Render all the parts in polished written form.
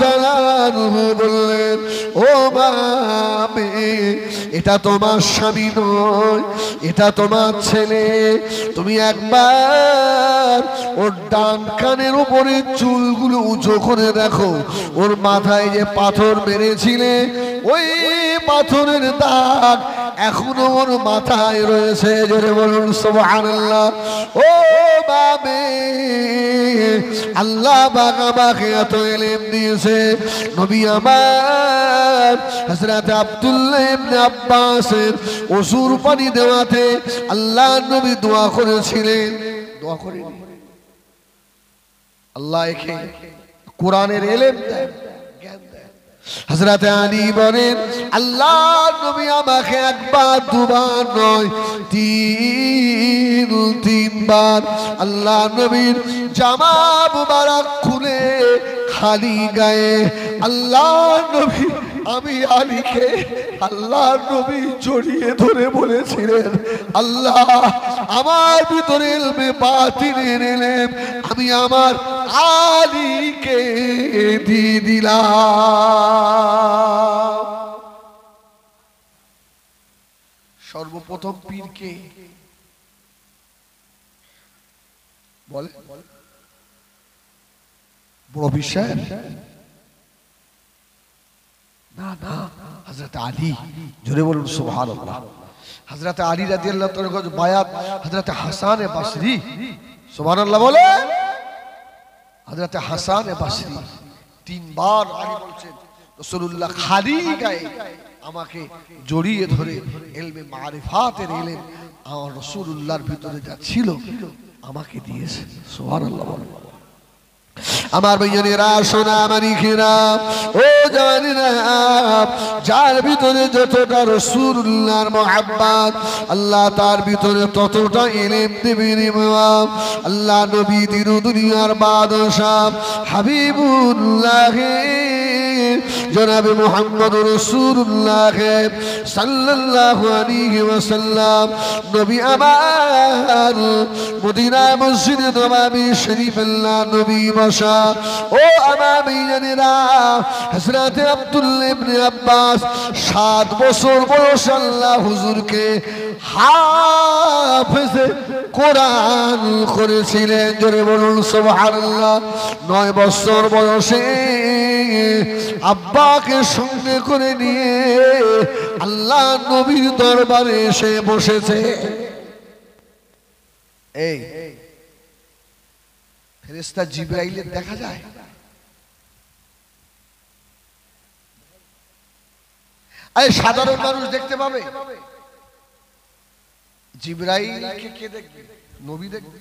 তাআলা আনহু বললেন, ও মা, এটা তোমার স্বামী নয়, এটা তোমার ছেলে। তুমি একবার ওর ডান কানের উপরে চুলগুলো উঁচু করে দেখো, ওর মাথায় যে পাথর মেরেছিলে ওই পাথরের দাগ এখনো ওর মাথায় রয়েছে। জোরে বলুন সুবহানাল্লাহ। ও বাবে, আল্লাহ পাক আমাকে এত ইলম দিয়েছে। নবী আমার হযরত আব্দুল্লাহ ইবনে আব্বাসের ওযুর পানি দেওয়াতে আল্লাহ নবী দোয়া করেছিলেন। দোয়া করেন আল্লাহ একে কোরআনের ইলম দেন, জ্ঞান দেন। হযরত আলী বলেন, আল্লাহ নবী আমাকে একবার দুবার নয়, তিনবার আল্লাহ নবীর জামা মুবারক খুলে খালি গায়ে আল্লাহ নবী, আমি আলীকে আল্লাহ নবী জড়িয়ে ধরে বলেছিলেন, আল্লাহ আমার ভিতরে ইলমে বাতিনের ইলম আমি আমার আলীকে দিয়ে দিলাম। সর্বপ্রথম পীরকে বলে বড় বিশ্বাস না, না, হযরত আলী। জোরে বলুন সুবহানাল্লাহ। হযরত আলী রাদিয়াল্লাহু তাআলা বায়াত হযরত হাসান বসরি, সুবহানাল্লাহ বলে। হযরত হাসান বসরি তিনবার আলী বলছেন, রাসূলুল্লাহ খালি গায়ে আমাকে জড়িয়ে ধরে ইলমে মারিফাতের ইলম আমার রাসূলুল্লাহর ভিতরে যা ছিল আমাকে দিয়েছে। সুবহানাল্লাহ। আমার ভাইয়েরা, সোনা মানিকেরা, ও জানেনা, যার ভিতরে যতটা রাসূলুল্লাহর মুহাব্বত আল্লাহ তার ভিতরে ততটা ইলম দিবেন। আল্লাহ নবী দিন দুনিয়ার বাদশাহ হাবিবুল্লাহ জনাবে মুহাম্মদুর রাসূলুল্লাহ সাল্লাল্লাহু আলাইহি ওয়াসাল্লাম নবী আমার মদিনা মসজিদে নববী শরীফ আল্লাহ নবী বসা। ও আমার ভাইয়েরা, হযরত আব্দুল্লাহ ইবনে আব্বাস 7 বছর বয়সে আল্লাহ হুজুরকে হাফেজে কোরআন করেছিলেন। জোরে বলুন সুবহানাল্লাহ। 9 বছর বয়সে আব্বাকে সঙ্গে করে নিয়ে আল্লাহ নবীর দরবারে এসে বসেছে। এই ফেরেশতা জিবরাইলের দেখা যায়? এই সাধারণ মানুষ দেখতে পাবে? জিবরাইলকে কে দেখবে? নবী দেখবে।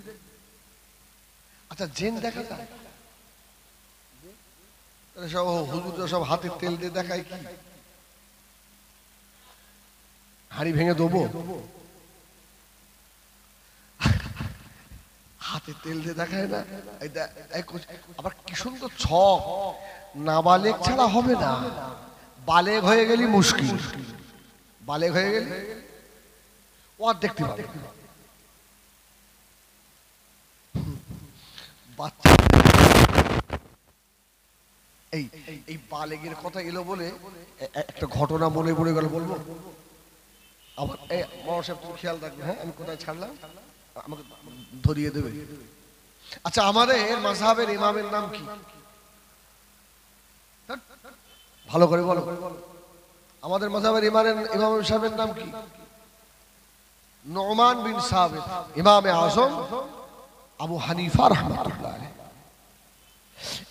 আচ্ছা, জিন দেখা যায়? সব হুজুররা সব হাতে তেল দিয়ে দেখায় কি? হাড়ি ভেঙে দেবো? হাতে তেল দিয়ে দেখায় না? আবার কি সুন্দর ছক। নাবালেগ ছাড়া হবে না, বালেগ হয়ে গেলি মুশকিল। বালেগ হয়ে গেলি ও আর দেখতে পাবে। বাচ্চা এই বালেগের কথা এলো বলে একটা ঘটনা মনে পড়ে গেল, বলবো? আমার সাহেব তুমি খেয়াল রাখবে, হ্যাঁ? আমি কোথায় ছাড়লাম আমাকে ধরিয়ে দেবে। আচ্ছা, আমাদের মাযহাবের ইমামের নাম কি? ভালো করে বলো। আমাদের মাযহাবের ইমাম সাহেবের নাম কি? নুমান বিন সাবিত, ইমামে আযম আবু হানিফা রাহমাতুল্লাহ আলাইহি।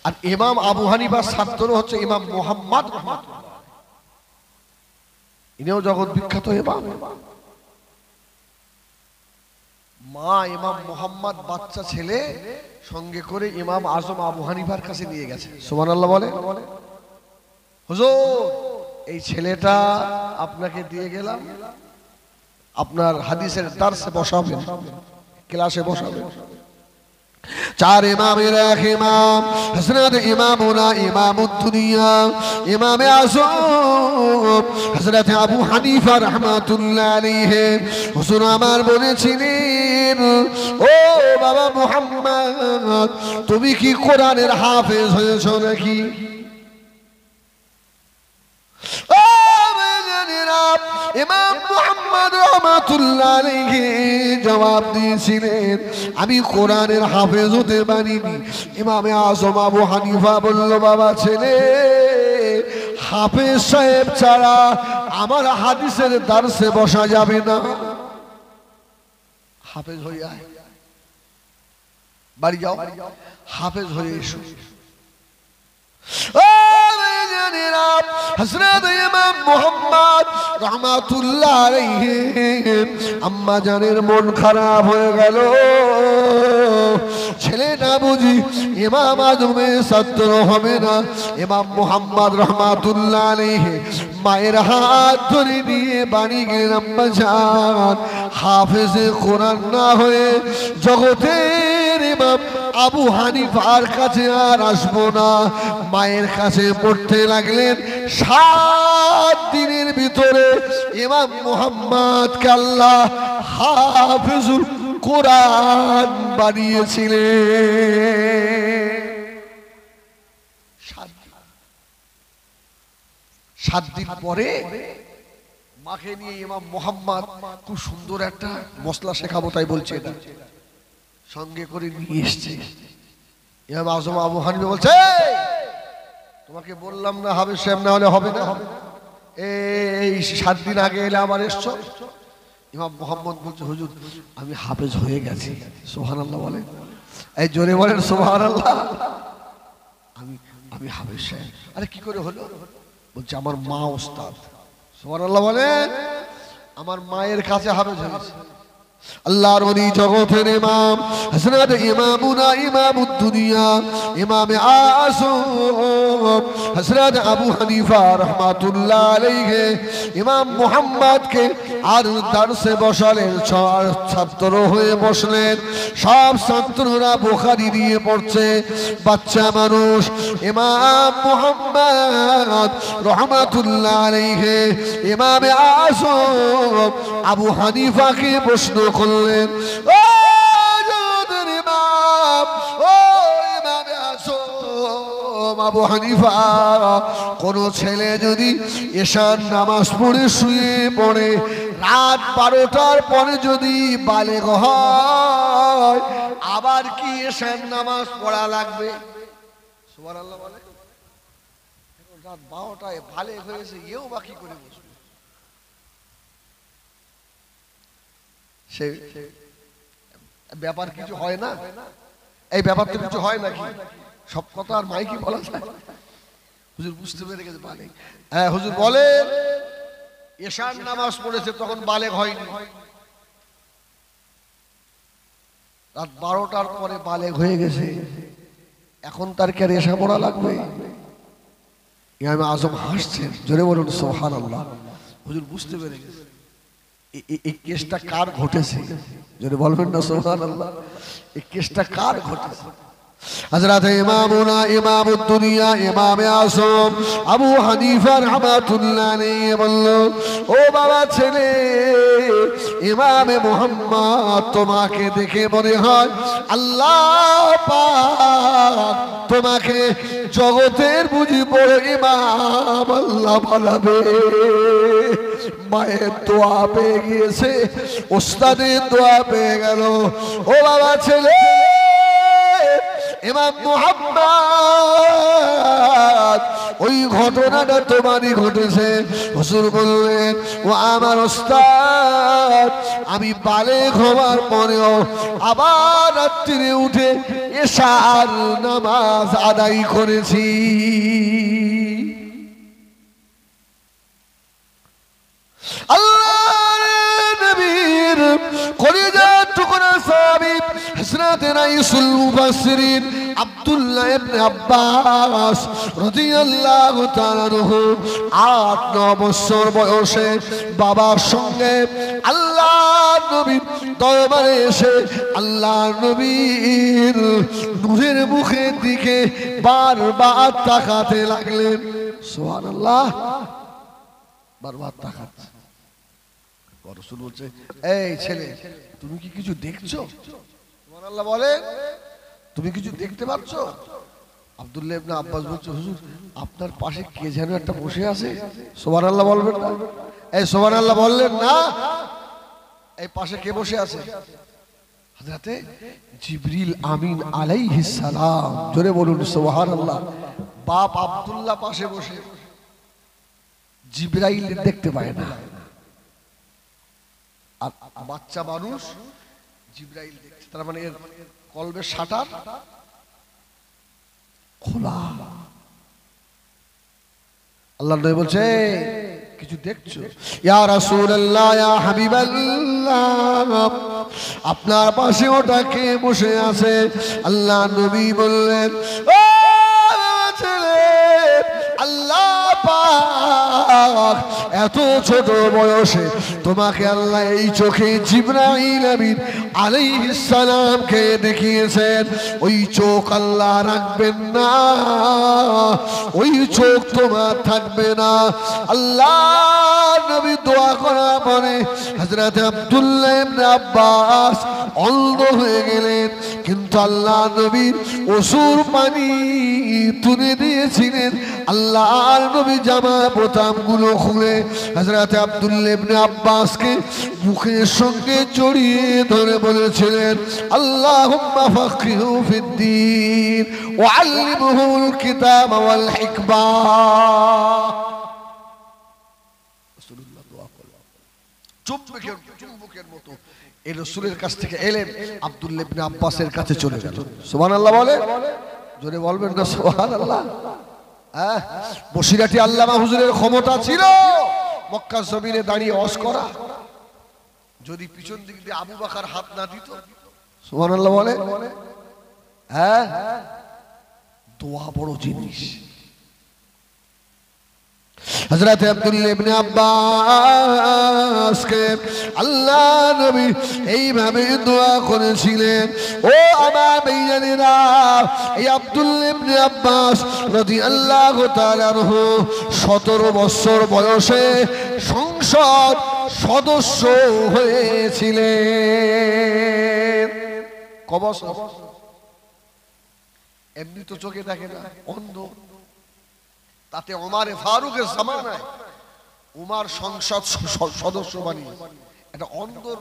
আর ইমাম আবু হানিফার ছাত্র হচ্ছে ইমাম মুহাম্মদ রাহমাতুল্লাহ। ইনিও জগৎ বিখ্যাত ইমাম। মা ইমাম মুহাম্মদ বাচ্চা ছেলে সঙ্গে করে ইমাম আযম আবু হানিফার কাছে নিয়ে গেছে। সুবহানাল্লাহ বলে, হুজুর এই ছেলেটা আপনাকে দিয়ে গেলাম, আপনার হাদিসের দার্সে বসাবেন, ক্লাসে বসাবেন। 4 ইমামের এক ইমাম হযরত ইমামুনা ইমামুদ দুনিয়া ইমামে আযম হযরত আবু হানিফা রাহমাতুল্লাহ আলাইহি হুজুর আমার বলেছিলেন, ও বাবা মুহাম্মদ, তুমি কি কোরআনের হাফেজ হয়েছো নাকি? ইমাম মুহাম্মদ রাহমাতুল্লাহ আলাইহি জবাব দিয়েছিলেন, আমি কোরআনের হাফেজ হতে পারিনি। ইমামে আযম আবু হানিফা বলল, বাবা ছেলে, হাফেজ সাহেব ছাড়া আমার হাদিসের দারসে বসা যাবে না। হাফেজ হয়ে আয়, বাড়ি যাও, হাফেজ হয়ে এসো। হযরত ইমাম মুহাম্মদ রাহমাতুল্লাহ আলাইহি আম্মা জানের মন খারাপ হয়ে গেল। ছেলেটা বুঝি ইমাম আজমের ছাত্র হবে না। ইমাম মুহাম্মদ রাহমাতুল্লাহ আলাইহি মায়ের হাত ধরে নিয়ে বাড়ি গেলেন। আম্মা জান, হাফেজে কোরআন না হয়ে জগতের ইমাম আবু হানিফার কাছে আর আসবো না। মায়ের কাছে পড়তে লাগলেন। 7 দিনের ভিতরে ইমাম মুহাম্মদকে আল্লাহ হাফেজুল কোরআন বানিয়েছিলেন। 7 দিন পরে মাকে নিয়ে ইমাম মুহাম্মদ খুব সুন্দর একটা মশলা শেখাবো তাই বলছে, সঙ্গে করে নিয়ে এসছে। ইমাম আযম আবু হানিফা বলছে, তোমাকে বললাম না হাফেজ সাহেব না হলে হবে না? এই 7 দিন আগে এলে আবার এসছো। ইমাম মুহাম্মদ বলছে, হুজুর আমি হাফেজ হয়ে গেছি। সুবহানাল্লাহ বলেন, এই জোরে বলেন সুবহানাল্লাহ। আমি হাফেজ সাহেব। আরে কি করে হলো? বলছে আমার মা ওস্তাদ। সুবহানাল্লাহ বলেন, আমার মায়ের কাছে হাফেজ হয়েছে। আল্লাহর ওলি জগতের ইমাম হযরত ইমামুনা ইমামুদ দুনিয়া ইমামে আযম হযরত আবু হানিফা রাহমাতুল্লাহ আলাইহি ইমাম মুহাম্মদকে আর দারসে বসালেন। ছাত্র হয়ে বসলেন। সব ছাত্ররা বুখারী দিয়ে পড়ছে। বাচ্চা মানুষ ইমাম মুহাম্মদ রাহমাতুল্লাহ আলাইহি ইমামে আযম আবু হানিফাকে প্রশ্ন করলেন, ও জগতের ইমাম, ও ইমামে আযম আবু হানিফা, কোন ছেলে যদি এশার নামাজ পড়ে শুয়ে পড়ে, রাত 12টার পরে যদি বালেগ হয়, আবার কি এশার নামাজ পড়া লাগবে? সুবহানাল্লাহ বলে। রাত 12টায় বালেগ হয়েছে, এও বাকি করে বসবে। সে ব্যাপার কিছু হয় না? এই ব্যাপার তো কিছু হয় নাকি? সব কথা আর মাইকি বলা যায়? হুজুর বুঝতে পেরে গেছে বালেগ। হ্যাঁ হুজুর বলেন, এশার নামাজ পড়েছে তখন বালেগ হয়নি, রাত 12টার পরে বালেগ হয়ে গেছে, এখন তার কি আর এশা পড়া লাগবে? ইমাম আযম হাসছেন। জোরে বলুন সুবহানাল্লাহ। হুজুর বুঝতে পেরে গেছে এই কেসটা কার ঘটেছে। যদি বলবেন না সুবহানাল্লাহ, এই কেসটা কার ঘটেছে? হযরত ইমামুনা ইমামুদ দুনিয়া ইমামে আযম আবু হানিফা রাহমাতুল্লাহ আলাইহি বলল, ও বাবা ছেলে, ইমামে মুহাম্মদ তোমাকে দেখে মনে হয় আল্লাহ পাক তোমাকে জগতের বুঝি বড় ইমাম আল্লাহ বানাবে। মায়ের দোয়া পেয়ে গিয়েছে, ওস্তাদের দোয়া পেয়ে গেল। ও বাবা ছেলে, ইমাম মুহাম্মদ ওই ঘটনাটা তোমারই ঘটেছে। হুজুর বললেন, ও আমার ওস্তাদ, আমি বালেগ হওয়ার পরেও আবার রাত্রিরে উঠে এশার নামাজ আদায় করেছি। আল্লাহর নবীর কলিজার টুকরা সাহাবী হযরত রাইসুল মুফাসসিরিন আব্দুল্লাহ ইবনে আব্বাস রাদিয়াল্লাহু তাআলা আনহু 8-9 বছর বয়সে বাবার সঙ্গে আল্লাহর নবীর দরবারে এসে আল্লাহর নবীর নূরের মুখের দিকে বারবার তাকাতে লাগলেন। সুবহানাল্লাহ, বারবার তাকাচ্ছে। রাসূল বলছে, এই ছেলে, তুমি কি কিছু দেখছো? সুবহানাল্লাহ বলে, তুমি কিছু দেখতে পাচ্ছ? আব্দুল্লাহ ইবনে আব্বাস বলছে, হুজুর আপনার পাশে কে যেন একটা বসে আছে। সুবহানাল্লাহ বলবেন না? এই সুবহানাল্লাহ বললেন না? এই পাশে কে বসে আছে? হযরতে জিবরিল আমিন আলাইহিস সালাম। জোরে বলুন সুবহানাল্লাহ। বাপ আব্দুল্লাহ পাশে বসে, জিবরাইল দেখতে পায় না, আর বাচ্চা মানুষ জিবরাইল দেখছে। তার মানে এর কলবের শাটার খোলা। আল্লাহ নবী বলছে, কিছু দেখছো? ইয়া রাসূলুল্লাহ, ইয়া হাবিবাল্লাহ, আপনার পাশে ওটা কে বসে আছে? আল্লাহ নবী বললেন, ও ছেলে, আল্লাহ পাক এত ছোট বয়সে তোমাকে আল্লাহ এই চোখে জিবরাইল আমিন আলাইহিস সালামকে দেখিয়েছেন। ওই চোখ আল্লাহ রাখবেন না, ওই চোখ তোমার থাকবে না। আল্লাহ নবী দোয়া করার পরে হযরত আব্দুল্লাহ ইবনে আব্বাস অন্ধ হয়ে গেলেন, কিন্তু আল্লাহ নবীর অশ্রুর পানি তুলে দিয়েছিলেন। আল্লাহর নবী জামা বোতামগুলো খুলে হযরত আব্দুল্লাহ ইবনে আব্বাসকে মুখের সঙ্গে জড়িয়ে ধরে বলেছিলেন, আল্লাহুম্মা ফাক্কিহু ফিদ্দীন ওয়া আল্লিমহুল কিতাব ওয়াল হিকমা। রাসূলুল্লাহ দোয়া করলেন, চুম্বকের মতো এই রাসূলের কাছ থেকে এলেন আব্দুল্লাহ ইবনে আব্বাসের কাছে চলে গেল। সুবহানাল্লাহ বলে, জোরে বলবেন না সুবহানাল্লাহ? বসিরাটি আল্লামা হুজুরের ক্ষমতা ছিল মক্কা জমিনে দাঁড়িয়ে ওয়াজ করা, যদি পিছন দিক দিয়ে আবু বকর হাত না দিত। সুবহানাল্লাহ বলে। দোয়া বড় জিনিস। হযরত আব্দুল্লাহ ইবনে আব্বাসকে আল্লাহ নবী এইভাবে দোয়া করেছিলেন। ও আমার ভাইজানেরা, এই আব্দুল্লাহ ইবনে আব্বাস রাদিয়াল্লাহু তাআলা আনহু 17 বছর বয়সে সংসদ সদস্য হয়েছিলেন। ক বছর? এমনি তো চোখে দেখে না, অন্ধ। তাতে ওমর ফারুকের জামানায় উমার সংসদ সদস্য বানিয়ে, এটা অন্ধর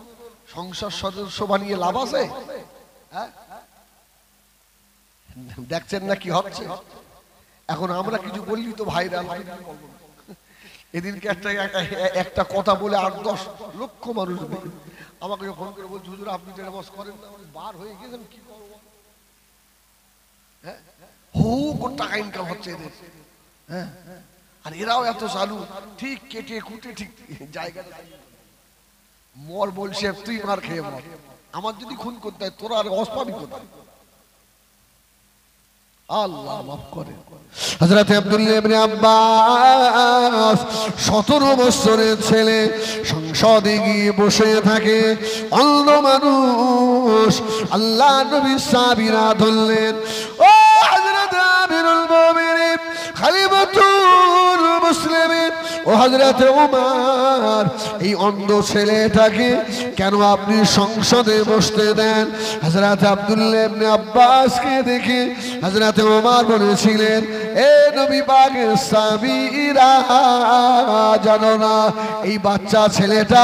সংসদ সদস্য বানিয়ে লাভ আছে? দেখছেন না কি হচ্ছে এখন? আমরা কিছু বললি তো ভাইরাল। এদিনকে একটা কথা বলে 8-10 লক্ষ মানুষ আমাকে ফোন করে বলছে, হুজুর আপনি যে নামাজ করেন না, বার হয়ে গেছেন, কি করবো? হু কোটি টাকা ইনকাম হচ্ছে এদের। আর এরাও এত চালু, ঠিক কেটে কুটে ঠিক জায়গাটা মর বলছে, তুই মার খেয়ে মর। আমার যদি খুন করতে হয় তোরা আর অস্পাবি কোথায়? আল্লাহ মাফ করে। হযরত আব্দুল্লাহ ইবনে আব্বাস 17 বছরের ছেলে সংসদে গিয়ে বসে থাকে, অন্ধ মানুষ। আল্লাহ নবী সাবিরা ধরলেন, ও হযরত আমিরুল মুমিনিন খলিফাতুল মুসলিমিন ও হযরত ওমর, এই অন্ধ ছেলেটাকে কেন আপনি সংসদে বসতে দেন? হযরত আব্দুল্লাহ ইবনে আব্বাসকে দেখে হযরত ওমর বলেছিলেন, এ নবী পাকের সাহাবীরা, জানো না এই বাচ্চা ছেলেটা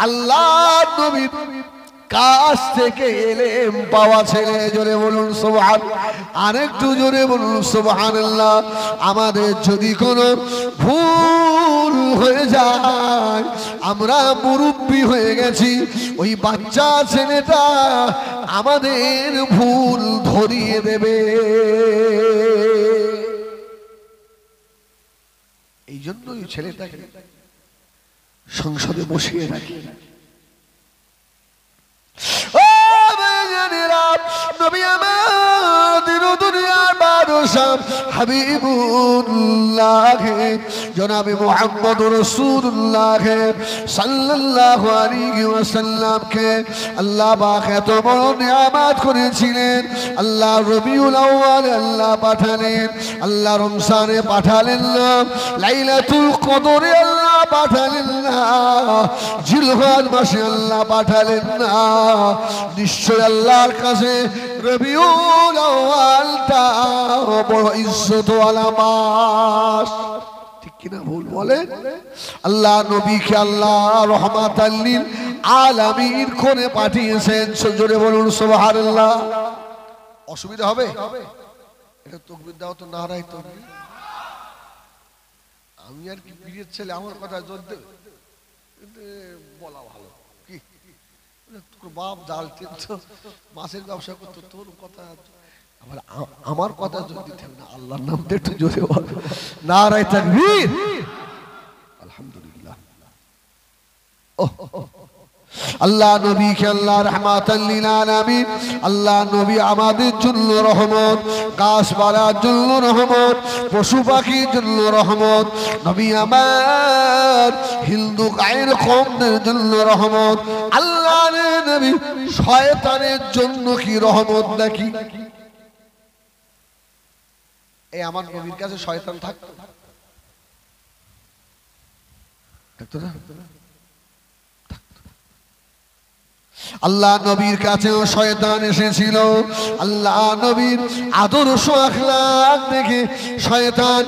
আল্লাহর নবীর কাছ থেকে এলেম পাওয়া ছেলে। জোরে বলুন সুবহানাল্লাহ। আরেকটু জোরে বলুন সুবহানাল্লাহ। আমাদের যদি কোনো ভুল হয়ে যায়, আমরা মুরব্বি হয়ে গেছি, ওই বাচ্চা ছেলেটা আমাদের ভুল ধরিয়ে দেবে। এই জন্য ওই ছেলেটাকে সংসদে বসিয়ে রাখি। নবী আমাদের দুনিয়ার বাদশা হাবিবুল্লাহ জনাবে মুহাম্মদ রাসূলুল্লাহ সাল্লাল্লাহু আলাইহি ওয়াসাল্লামকে আল্লাহ পাক এত বড় নিয়ামত করেছিলেন। আল্লাহ রবিউল আউয়ালে আল্লাহ পাঠালেন, আল্লাহ রমজানে পাঠালেন না, লাইলাতুল কদরে আল্লাহ পাঠালেন না, জিলহজ মাসে আল্লাহ পাঠালেন না। নিশ্চয় আল্লাহর কাছে রবিউল আউয়ালটা বড় ইজ্জতওয়ালা মাস, ঠিক কিনা ভুল বলেন? আল্লাহ নবীকে আল্লাহ রহমাতাল লিল আলামিন করে পাঠিয়েছেন, জোরে বলুন সুবহানাল্লাহ। অসুবিধা হবে? এটা তাকবীর দাও তো, নারায়ে তাকবীর। আমি আর কি পীরের ছেলে, আমার কথা জোর দেবে? বলা ভালো কি, তোর বাপ জালতেন তো, মাছের ব্যবসা করতো, তোর কথা আবার আমার কথা জোর দিতে হবে না, আল্লাহর নামটা একটু জোরে বল, নারায়ে তাকবীর, আলহামদুলিল্লাহ। আল্লাহ নবীকে আল্লাহ রাহমাতাল লিল আলামিন, আল্লাহ নবী আমাদের জন্য রহমত, গাছপালার জন্য রহমত, পশু পাখির জন্য রহমত, নবী আমার হিন্দু গায়ের কওমদের জন্য রহমত। আল্লাহর নবী শয়তানের জন্য কি রহমত নাকি? এই আমার নবীর কাছে শয়তান থাকতো না? আল্লাহ নবীর কাছেও শয়তান এসেছিল। আল্লাহ নবীর আদর্শ আখলাক দেখে শয়তান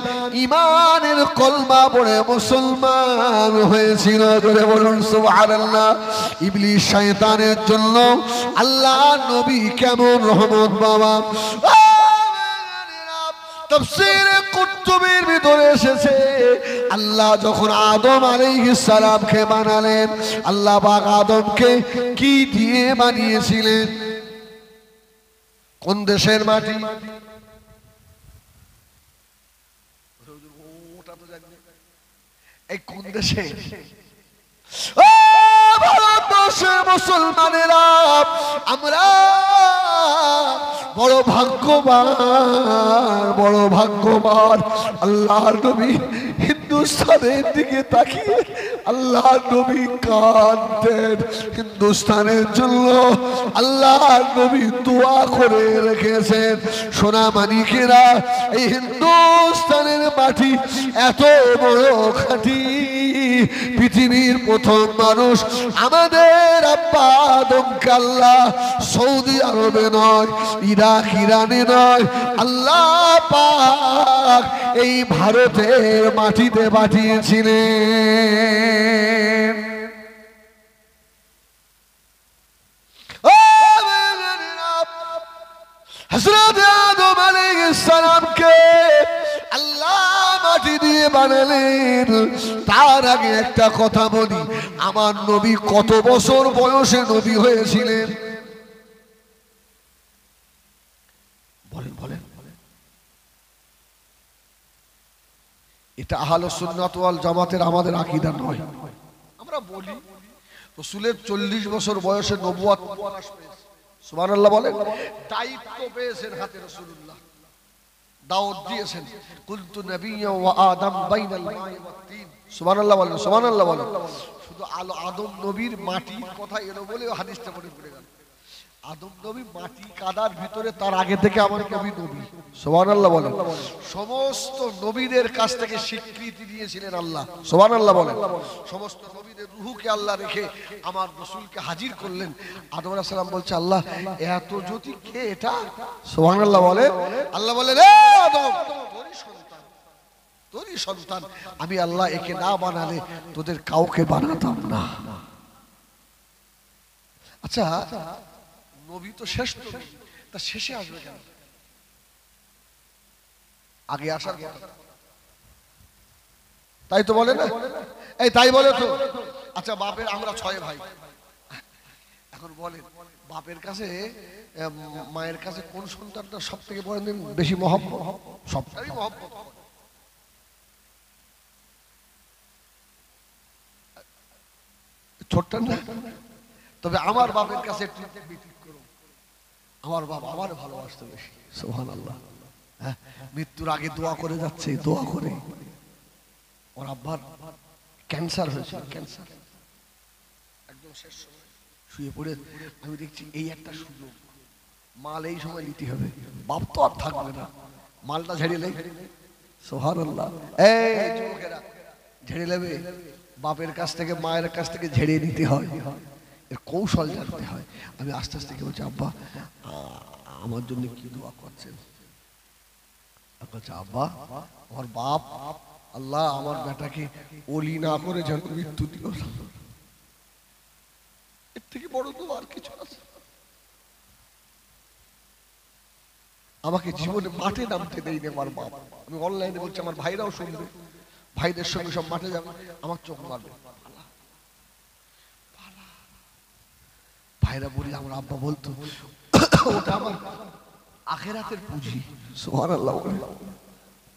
ঈমানের কলমা পড়ে মুসলমান হয়েছিল, জোরে বলুন সুবহানাল্লাহ। ইবলিস শয়তানের জন্য আল্লাহ নবী কেমন রহমত বাবা। তাফসীরে কুতুবের ভিতরে এসেছে, আল্লাহ যখন আদম আলাইহিস সালামকে বানালেন, আল্লাহ পাক আদমকে কি দিয়ে বানিয়েছিলেন? কোন দেশের মাটি? এই কোন দেশে? ভারতবর্ষের মুসলমানেরা আমরা বড় ভাগ্যবান, বড় ভাগ্যবান। আল্লাহর নবী হিন্দুস্তানের দিকে তাকিয়ে আল্লাহর নবী কাঁদতেন, হিন্দুস্তানের জন্য আল্লাহর নবী দোয়া করে রেখেছেন। সোনা মানিকেরা, এই হিন্দুস্তানের মাটি এত বড় খাঁটি, পৃথিবীর প্রথম মানুষ আমাদের আব্বা আদমকে আল্লাহ সৌদি আরবে নয়, ইরাক ইরানে নয়, আল্লাহ পাক এই ভারতের মাটিতে পাঠিয়েছিলেন। হযরত আদম আলাইহিস সালামকে আল্লাহ মাটি দিয়ে বানালেন। তার আগে একটা কথা বলি, আমার নবী কত বছর বয়সে নবী হয়েছিলেন? বলেন বলেন। এটা আহলুস সুন্নাত ওয়াল জামাতের আমাদের আকীদা নয়। আমরা বলি রাসূলের 40 বছর বয়সে নবুয়ত প্রকাশ পেয়েছে, সুবহানাল্লাহ বলেন। দায়িত্ব পেয়েছেন হাতে রাসূলুল্লাহ, দাওয়াত দিয়েছেন, কুনতু নাবিয়্যা ওয়া আদম বাইনাল মাই ওয়াত তিন, সুবহানাল্লাহ বলেন, সুবহানাল্লাহ বলেন। শুধু আদম নবীর মাটির কথা এলো বলে হাদিসটা মনে পড়ে গেল। আদম নবী মাটি কাদার ভিতরে, তার আগে থেকে আমার নবী নবী, সুবহানাল্লাহ বলেন। সমস্ত নবীদের কাছ থেকে স্বীকৃতি দিয়েছিলেন আল্লাহ, সুবহানাল্লাহ বলেন। সমস্ত নবীদের রূহকে আল্লাহ রেখে আমার রাসূলকে হাজির করলেন। আদম আলাইহিস সালাম বলছে, আল্লাহ এত জ্যোতি কে এটা? সুবহানাল্লাহ বলেন। আল্লাহ বলেন, এ আদম তোরই সন্তান, আমি আল্লাহ একে না বানালে তোদের কাউকে বানাতাম না। আচ্ছা, নবী তো শেষ নবী, তা শেষে আসবে কেন? আগে আসার কথা, তাই তো বলে না? এই তাই বলে তো। আচ্ছা, বাপের আমরা 6 ভাই, এখন বলেন বাপের কাছে মায়ের কাছে কোন সন্তানটা সব থেকে বড় বেশি মহব্বত? সবটাই মহব্বত। ছোট্ট না, তবে আমার বাপের কাছে একটু করো, আমার বাবা আমার ভালোবাসতে বেশি, সুবহানাল্লাহ। হ্যাঁ, মৃত্যুর আগে দোয়া করে যাচ্ছে, দোয়া করে। ওর আব্বার ক্যান্সার হয়েছিল, ক্যান্সার একদম শেষ সময় শুয়ে পড়ে আমি দেখছি এই একটা সুযোগ, মাল এই সময় নিতে হবে, বাপ তো আর থাকবে না, মালটা ঝেড়ে নেই, সুবহানাল্লাহ। এই যুবকেরা ঝেড়ে নেবে, বাপের কাছ থেকে মায়ের কাছ থেকে ঝেড়ে নিতে হয়, এর কৌশল জানতে হয়। আমি আস্তে আস্তে বলছি, আব্বা আমার জন্য কি দোয়া করছেন? বলছে আব্বা আমার বাপ আল্লাহ আমার বেটাকে ওলি না করে যেন মৃত্যু দিও না, এর থেকে বড় তো আর কিছু আছে। আমাকে জীবনে মাঠে নামতে দেয়নি আমার বাপ। আমি অনলাইনে বলছি, আমার ভাইরাও শুনবে, ভাইদের সঙ্গে সব মাঠে যাবে, আমার চোখ মারবে। ভাইরা বলি আমার আব্বা বলতো ওটা আমার আখিরাতের পুঁজি। সুবহানাল্লাহ,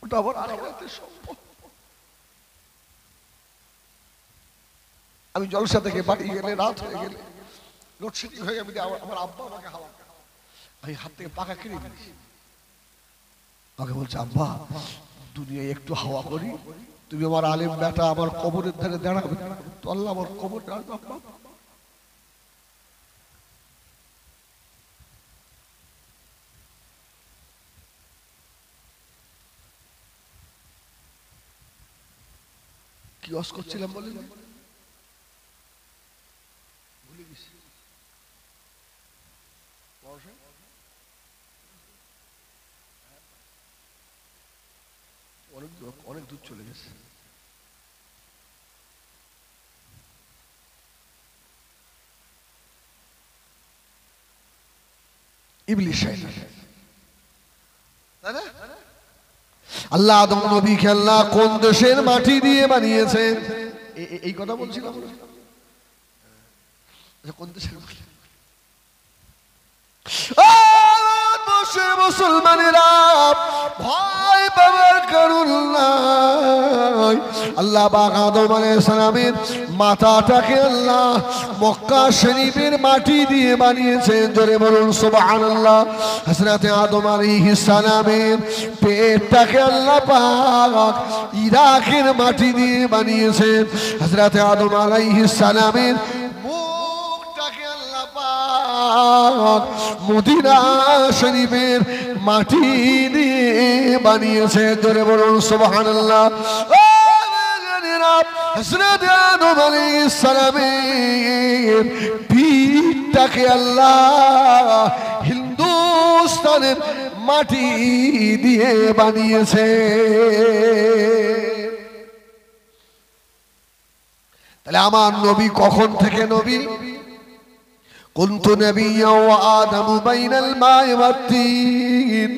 ওটা আমার আখিরাতের সম্পদ। আমি জলসা থেকে বাড়ি গেলে, রাত হয়ে গেলে, লোডশেডিং হয়ে গেলে আমার আব্বা আমাকে হাওয়া, আমি হাত থেকে পাকা কিনে দিয়েছি। আমাকে বলছে আব্বা দুনিয়ায় একটু হাওয়া করি, তুমি আমার আলেম বেটা আমার কবরের ধারে দাঁড়াবে তো আল্লাহ আমার কবর দাঁড়াবে। কি ওয়াজ করছিলাম বলে ভুলে গেছি। অনেক দূর চলে গেছে। ইবলিস শয়তান, তাই না? আল্লাহ আদম নবীকে আল্লাহ কোন দেশের মাটি দিয়ে বানিয়েছে? এই কথা বলছিলাম। কোন দেশের মাটি? মুসলমানেরা ভয় পাওয়ার কারণ নাই। আল্লাহ পাক আদম আলাইহিস সালামের মাথাটাকে আল্লাহ মক্কা শরীফের মাটি দিয়ে বানিয়েছেন। জোরে বলুন সুবহানাল্লাহ। হযরত আদম আলাইহিস সালামের পেটটাকে আল্লাহ পাক ইরাকের মাটি দিয়ে বানিয়েছেন। হযরত আদম আলাইহিস সালামের মদিনা শরীফের মাটি দিয়ে বানিয়েছে। জোরে বলুন সুবহানাল্লাহ। হযরত আদম আলাইহিস সালামের পিঠটাকে আল্লাহ হিন্দুস্তানের মাটি দিয়ে বানিয়েছে। তাহলে আমার নবী কখন থেকে নবী? কুনতু নাবিয়্যা ওয়া আদামু বাইনাল মা'i ওয়াত-তিন।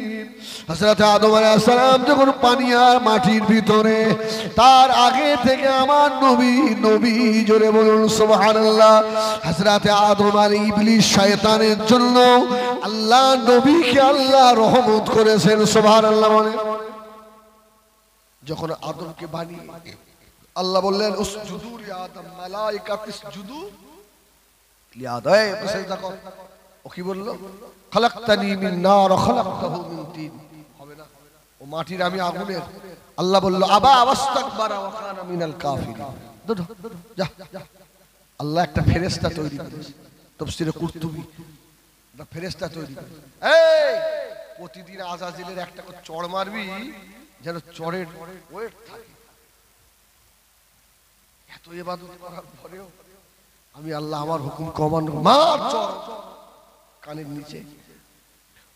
হযরত আদম আলাইহিস সালাম যখন পানি আর মাটির ভিতরে, তার আগে থেকে আমার নবী নবী। জোরে বলুন সুবহানাল্লাহ। হযরত আদম আর ইবলিস শয়তানের জন্য আল্লাহ নবীকে আল্লাহ রহমত করেছেন। সুবহানাল্লাহ। মানে যখন আদমকে বানিয়ে আল্লাহ বললেন উসজুদু লি আদম, মালায়েকা ইসজুদু লি আদম, সেজদা কর। ও কি বলল? খালাকতানি মিন নার ওয়া খালাকতাহু মিন তিন। হবে না, ও মাটির আমি আগুনের। আল্লাহ বলল আবা ওয়াস্তাকবারা ওয়া কানা মিনাল কাফিরিন। যা, আল্লাহ একটা ফেরেশতা তৈরি করেছে। তাফসীরে কুরতুবী একটা ফেরেশতা তৈরি করেছে। এই প্রতিদিন আযাজিলের একটা করে চড় মারবি যেন চড়ের ওয়েট থাকে। এত ইবাদত করার পরেও আমি আল্লাহ আমার হুকুম কমান্ড মার চড় কানের নিচে।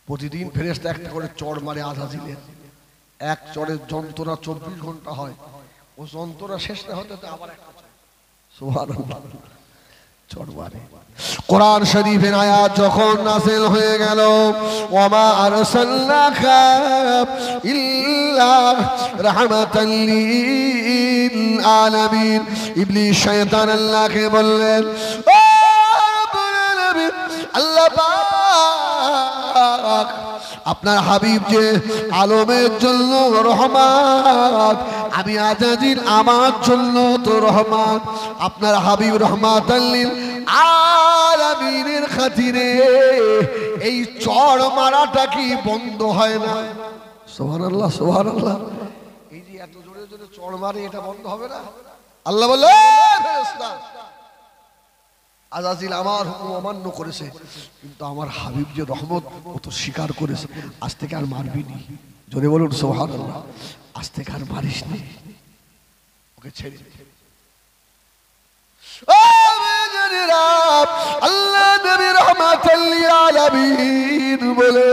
প্রতিদিন ফেরেশতা একটা করে চড় মারে আযাজিলের। এক চড়ের যন্ত্রণা 24 ঘন্টা হয়। ও যন্ত্রণা শেষ না হতে আবার একটা চড়। সুবহানাল্লাহ, চড় মারে। কোরআন শরীফের আয়াত যখন নাযিল হয়ে গেল, ওয়ামা আরসালনাকা ইল্লা রাহমাতাল লিল আলামিন। ইবলিস শয়তান আল্লাহকে বললেন ও রব্বুল আলামিন, আল্লাহ পাক আপনার হাবিব যে আলমের জন্য রহমত, আমি আযাজিল আমার জন্য তো রহমত। আপনার হাবিব রহমাতাল লিল আলামিনের খাতিরে এই চড় মারাটা কি বন্ধ হয় না? সুবহানাল্লাহ, সুবহানাল্লাহ। এই যে এত জোরে জোরে চড় মারে, এটা বন্ধ হবে না? আল্লাহ বলে ফেরেশতা আযাজিল আমার হুকুম অমান্য করেছে, কিন্তু আমার হাবিব যে রহমত ও তো স্বীকার করেছে, আজ থেকে আর মারবি নি। জোরে বলুন সুবহানাল্লাহ। আজ থেকে আর মারিস নি, ওকে ছেড়ে দে। আল্লাহ নবী রাহমাতাল লিল আলামিন বলে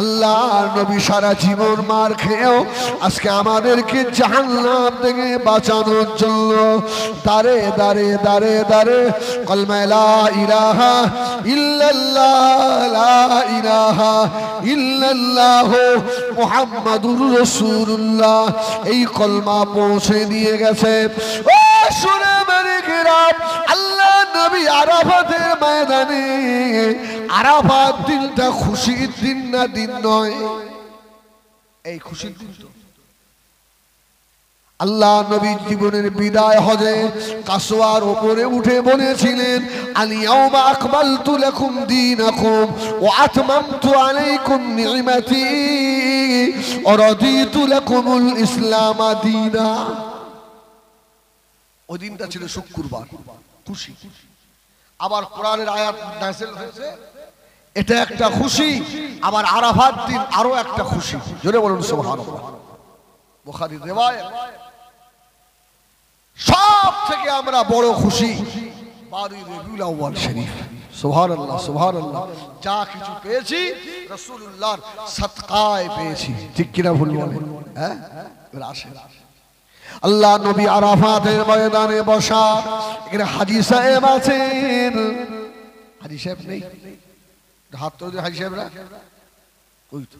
আল্লাহর নবী সারা জীবন মার খেয়েও আজকে আমাদেরকে জাহান্নাম থেকে বাঁচানোর জন্য দাঁড়ে দাঁড়ে দাঁড়ে দাঁড়ে কলমা লা ইলাহা ইল্লাল্লাহ লা ইলাহা ইল্লাল্লাহ মুহাম্মাদুর রাসূলুল্লাহ এই কলমা পৌঁছে দিয়ে গেছে। ও শুনে মেরে গেরাম, আল্লাহ নবী আরাফাতের ময়দানে, আরাফাত দিনটা খুশির দিন না দিন নয়? এই খুশির দিন তো। আল্লাহ নবী জীবনের বিদায় হজে কাসওয়ার উপরে উঠে বলেছিলেন আল-ইয়াওমা আকমালতু লাকুম দীনাকুম ওয়া আতমামতু আলাইকুম নি'মাতি ওয়া রাদিতু লাকুমুল ইসলাম দীনা। ওই দিনটা ছিল শুক্রবার, খুশি। আবার কোরআনের আয়াত নাযিল হয়েছে, এটা একটা খুশি। আবার আরাফাত দিন আরো একটা খুশি। জোরে বলুন সুবহানাল্লাহ। বুখারীর রিওয়ায়াত, সব থেকে আমরা বড় খুশি 12 রবিউল আউয়াল শরীফ। সুবহানাল্লাহ সুবহানাল্লাহ। যা কিছু পেয়েছি রাসূলুল্লাহর সাদকায় পেয়েছি, ঠিক কিনা ভুল বলেন? হ্যাঁ, আসে আল্লাহ নবী আরাফাতের ময়দানে বসা। এখানে হাজী সাহেব আছেন, হাজী সাহেব নেই? হাত তোলে হাজী সাহেবরা। ওই তো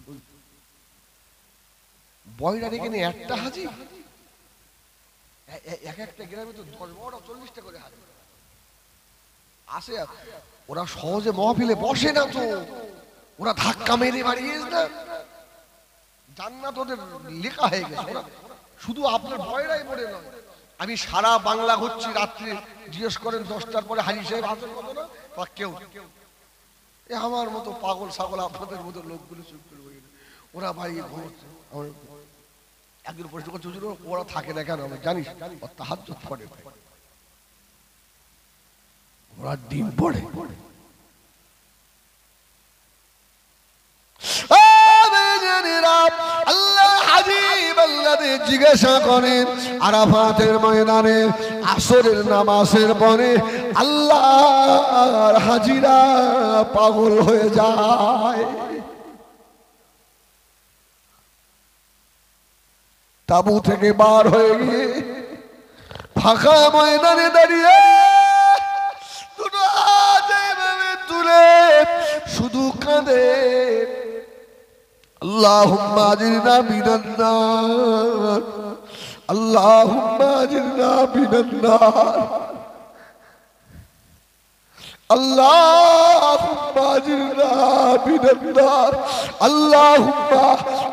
বয়রা এখানে একটা হাজী, এক একটা গ্রামে তো 10-12টা 40টা করে হাজী আসে। ওরা সহজে মহফিলে বসে না তো, ওরা ধাক্কা মেরে বাড়িয়ে না, জান্নাত ওদের লেখা হয়ে গেছে। ওরা শুধু আপনার বয়রাই পড়ে নয়, আমি সারা বাংলা ঘুরছি, রাত্রে জিজ্ঞেস করেন 10টার পরে হাজী সাহেব আছেন কত না, কেউ আমার মতো পাগল ছাগল আপনাদের মতো লোকগুলো চুপ করে বসে, ওরা বাড়ি ঘুমোচ্ছে। একজন প্রশ্ন করছে হুজুর ওরা থাকে না কেন? আমি জানিস তাহাজ্জুদ পড়ে, ওরা ডিম পড়ে। আল্লাহ হাবিব আল্লাহকে জিজ্ঞাসা করেন আরাফাতের ময়দানে আসরের নামাজের পরে আল্লাহর হাজিরা পাগল হয়ে যায়। তাবু থেকে বার হয়ে গিয়ে ফাঁকা ময়দানে দাঁড়িয়ে দুটো হাত এইভাবে তুলে শুধু কাঁদে, আল্লাহুম্মা আজিরনা মিনান নার, আল্লাহুম্মা আজিরনা মিনান নার, আল্লাহুম্মা আজিরনা মিনান নার, আল্লাহুম্মা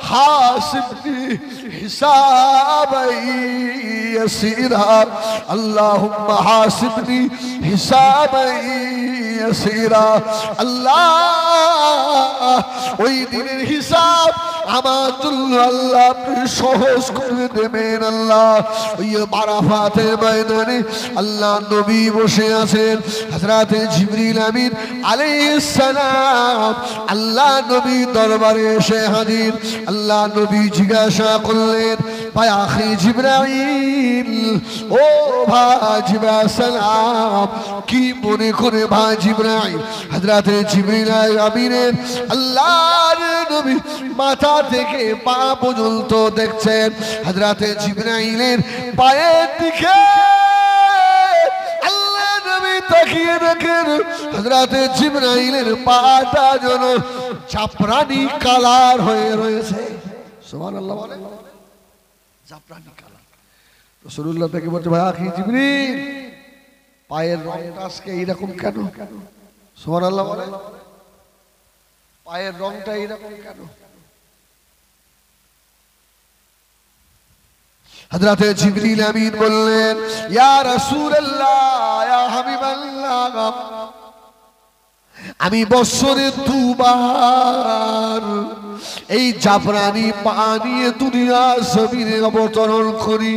হাসিবনি হিসাবাই ইয়াসীরা, আল্লাহুম্মা হাসিবনি হিসাবাই ইয়াসীরা। আল্লাহ ওই দিনের হিসাব আমার জন্য আল্লাহ আপনি সহজ করে দেবেন। আল্লাহ ওই আরাফাতের ময়দানে আল্লাহ নবী বসে আছেন, হযরতে জিবরিল আমিন আলাইহিস সালাম আল্লাহ নবী দরবারে এসে হাজির। আল্লাহ নবী জিজ্ঞাসা করলেন ভাই আখি জিবরাইল, ও ভাই জিবরাইল সালাম, কি মনে করে ভাই জিবরাইল? হযরতে জিবরিল আমিনের আল্লাহর নবী মাথা থেকে পা পর্যন্ত দেখছেন। হযরতে জিবরাইলের পায়ের দিকে আল্লাহ নবী তাকিয়ে দেখেন হযরতে জিবরাইলের পাটা যেন জাফরানি কালার হয়ে রয়েছে। সুবহানাল্লাহ বলে জাফরানি কালার। রাসূলুল্লাহ থেকে বলছে ভাই আখি জিবরিল, পায়ের রংটা আজকে এইরকম কেন? সুবহানাল্লাহ বলে পায়ের রংটা এইরকম কেন? হযরতে জিবরিল আমিন বললেন ইয়া রাসূলুল্লাহ, ইয়া হাবিবাল্লাহ, আমি বছরে 2 বার এই জাফরানি পানি দুনিয়া জমিনে অবতরণ করি।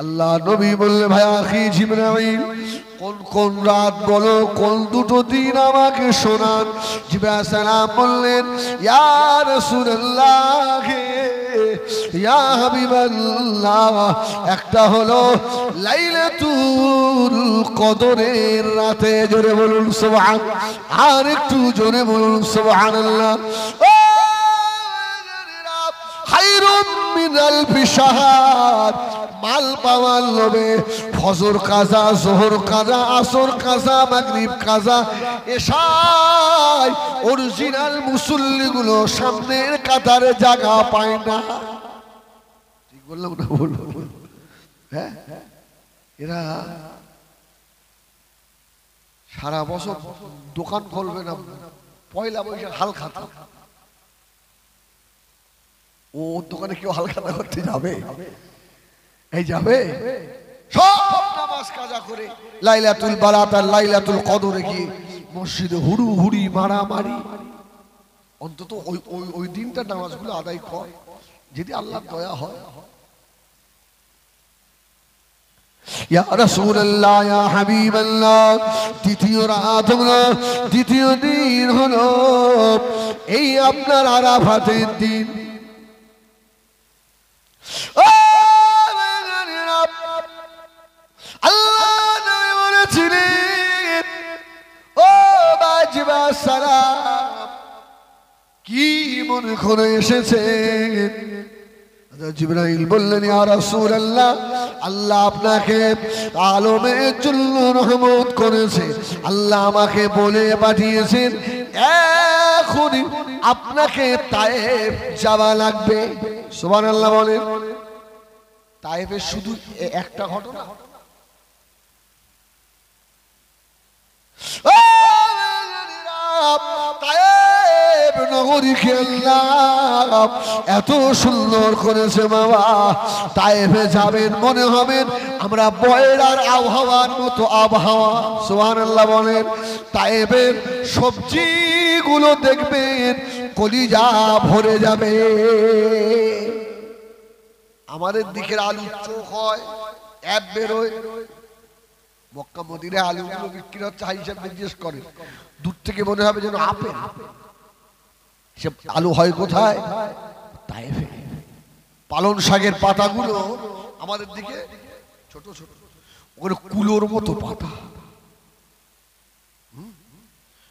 আল্লাহ নবী বললেন, ভাই আখি জিবরাইল, কোন কোন রাত বলো, কোন দুটো দিন আমাকে শোনান। জিবরাইল সালাম বললেন, ইয়া রাসূলুল্লাহ, ইয়া হাবিবাল্লাহ, একটা হলো লাইলাতুল কদরের রাতে, জোরে বলুন সুবহান, আর একটু জোরে বলুন সুবহানাল্লাহ। খায়রুম মিন আলফি শাহর, মাল পাওয়ার লোভে ফজর কাজা, জোহর কাজা, আসর কাজা, মাগরিব কাজা, এশায় অরিজিনাল মুসল্লিগুলো সামনের কাতারে জায়গা পায় না। ঠিক বললাম না? বলবো হ্যাঁ, এরা সারা বছর দোকান খুলবে না, পয়লা বৈশাখ হালখাতা। ও দোকানে কেউ হালখাতা করতে যাবে? এই যাবে সব নামাজ কাজা করে লাইলাতুল বারাত আর লাইলাতুল কদরে গিয়ে মসজিদে হুড়ু হুড়ি মারামারি। অন্তত ওই ওই ওই দিনটা নামাজগুলো আদায় কর, যদি আল্লাহর দয়া হয়। ইয়া রাসূলুল্লাহ, ইয়া হাবিবাল্লাহ, দ্বিতীয় রাত হলো, দ্বিতীয় দিন হলো এই আপনার আরাফাতের দিন। আল্লাহ নবী বলেছিলেন, ও বাজিবা সালাম, কি মনে করে এসেছেন? জিবরাইল বললেন, ইয়া রাসূলুল্লাহ, আল্লাহ আপনাকে আলমের জন্য রহমত করেছে। আল্লাহ আমাকে বলে পাঠিয়েছেন এখনই আপনাকে তায়েফ যাওয়া লাগবে। সুবহানাল্লাহ বলেন। তায়েফের শুধু একটা ঘটনা, তায়েফ নগরীকে আল্লাহ এত সুন্দর করেছে বাবা। তায়েফে যাবেন মনে হবেন আমরা বয়লার আবহাওয়ার মতো আবহাওয়া। সুবহানাল্লাহ বলেন। তায়েফের সবজিগুলো দেখবেন কলিজা ভরে যাবে। আমাদের দিকের আলু চোখ হয়, এক বেরোয়, মক্কা মদিনায় আলুগুলো বিক্রি হচ্ছে হাই হিসাব জিজ্ঞেস করে, দূর থেকে মনে হবে যেন আপেল। সে আলু হয় কোথায়? তায়েফে। পালন শাকের পাতাগুলো আমাদের দিকে ছোট ছোট, ওখানে কুলোর মতো পাতা।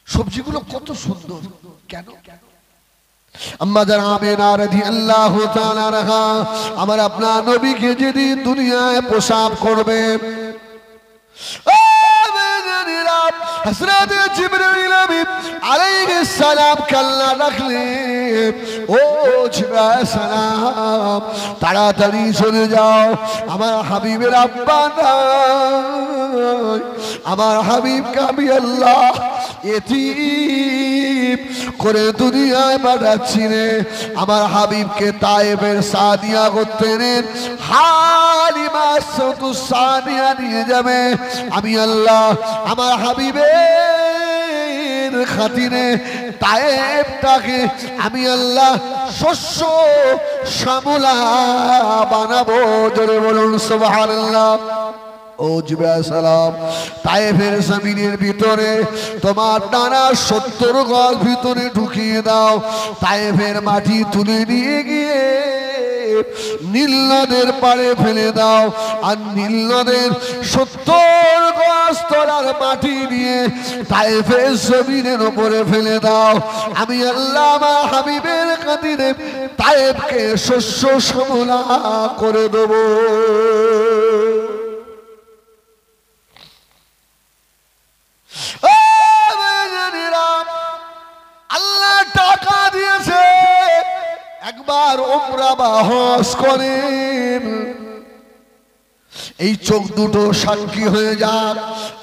সবজিগুলো কত সুন্দর, কেন? আম্মা জান আমিনা রাদিয়াল্লাহু তাআলা আনহা আমার আপনার নবীকে যেদিন দুনিয়ায় প্রসাব করবে, হযরত জিবরাইল আমিন আলাইহিস সালাম কাল্লা রাখলেন, ও জিবরাইল সালাম তাড়াতাড়ি চলে যাও, আমার হাবিবের আব্বা নাই, আমার হাবিবকে আমি আল্লাহ এতিম করে দুনিয়ায় পাঠাচ্ছি রে। আমার হাবিবকে তায়েফের সাদিয়া গোত্রের হালিমা সাদিয়া নিয়ে যাবে। আমি আল্লাহ আমার হাবিবের খাতিরে তায়েফটাকে আমি আল্লাহ শস্য শ্যামলা বানাবো। জোরে বলুন সুবহানাল্লাহ। ও জিবরাইল সালাম, তায়েফের জমিনের ভিতরে তোমার ডানা 70 গজ ভিতরে ঢুকিয়ে দাও। তায়েফের মাটি তুলে নিয়ে গিয়ে নীল নদের পাড়ে ফেলে দাও। আর নীল নদের 70 গজ তলার মাটি নিয়ে তায়েফের জমিনের উপরে ফেলে দাও। আমি আল্লাহ আমার হাবিবের খাতিরে তায়েফকে শস্য শ্যামলা করে দেব। আল্লাহ টাকা দিয়েছে, একবার উমরা বা হজ করেন। এই চোখ দুটো সাক্ষী হয়ে যাক।